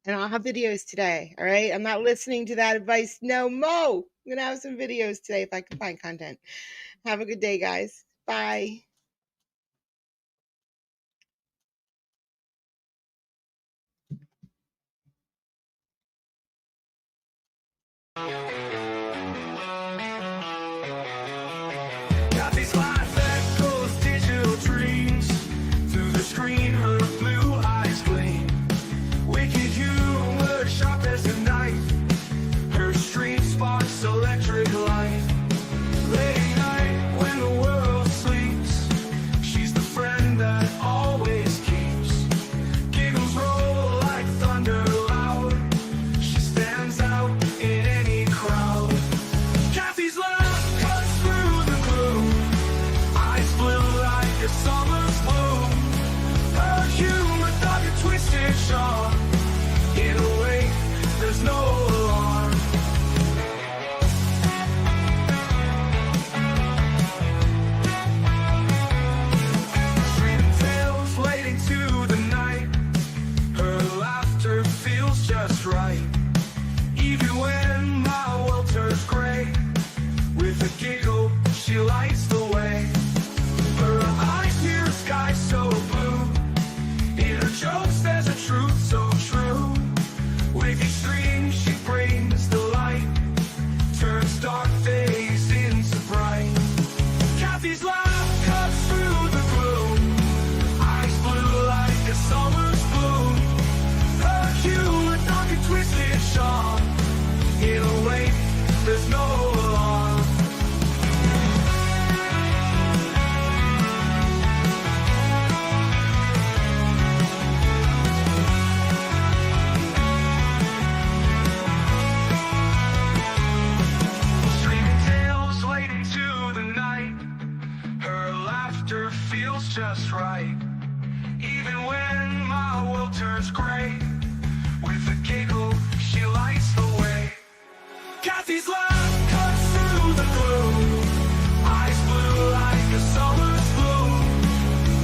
And I'll have videos today, all right? I'm not listening to that advice no more. I'm going to have some videos today if I can find content. Have a good day, guys. Bye. Got these life echoes, digital dreams. Through the screen, her blue eyes gleam. Wicked humor, sharp as a knife. Her stream sparks electric light. Late night when the world sleeps, she's the friend that always keeps. Giggles roll like thunder loud. She stands out in any crowd. Kathy's laugh cuts through the gloom. Eyes blue like a summer's bloom. Her humor dark and twisted sharp. In a way, there's no alarm. Dreaming tales late into the night. Her laughter feels just right. Even when my world turns gray, with a giggle, she lights the way. Her eyes pierce feels just right. Even when my world turns gray, with a giggle, she lights the way. Kathy's laugh cuts through the gloom, eyes blue like a summer's bloom.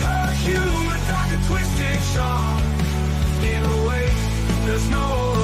Her humor dark and twisted, sharp. In a way, there's no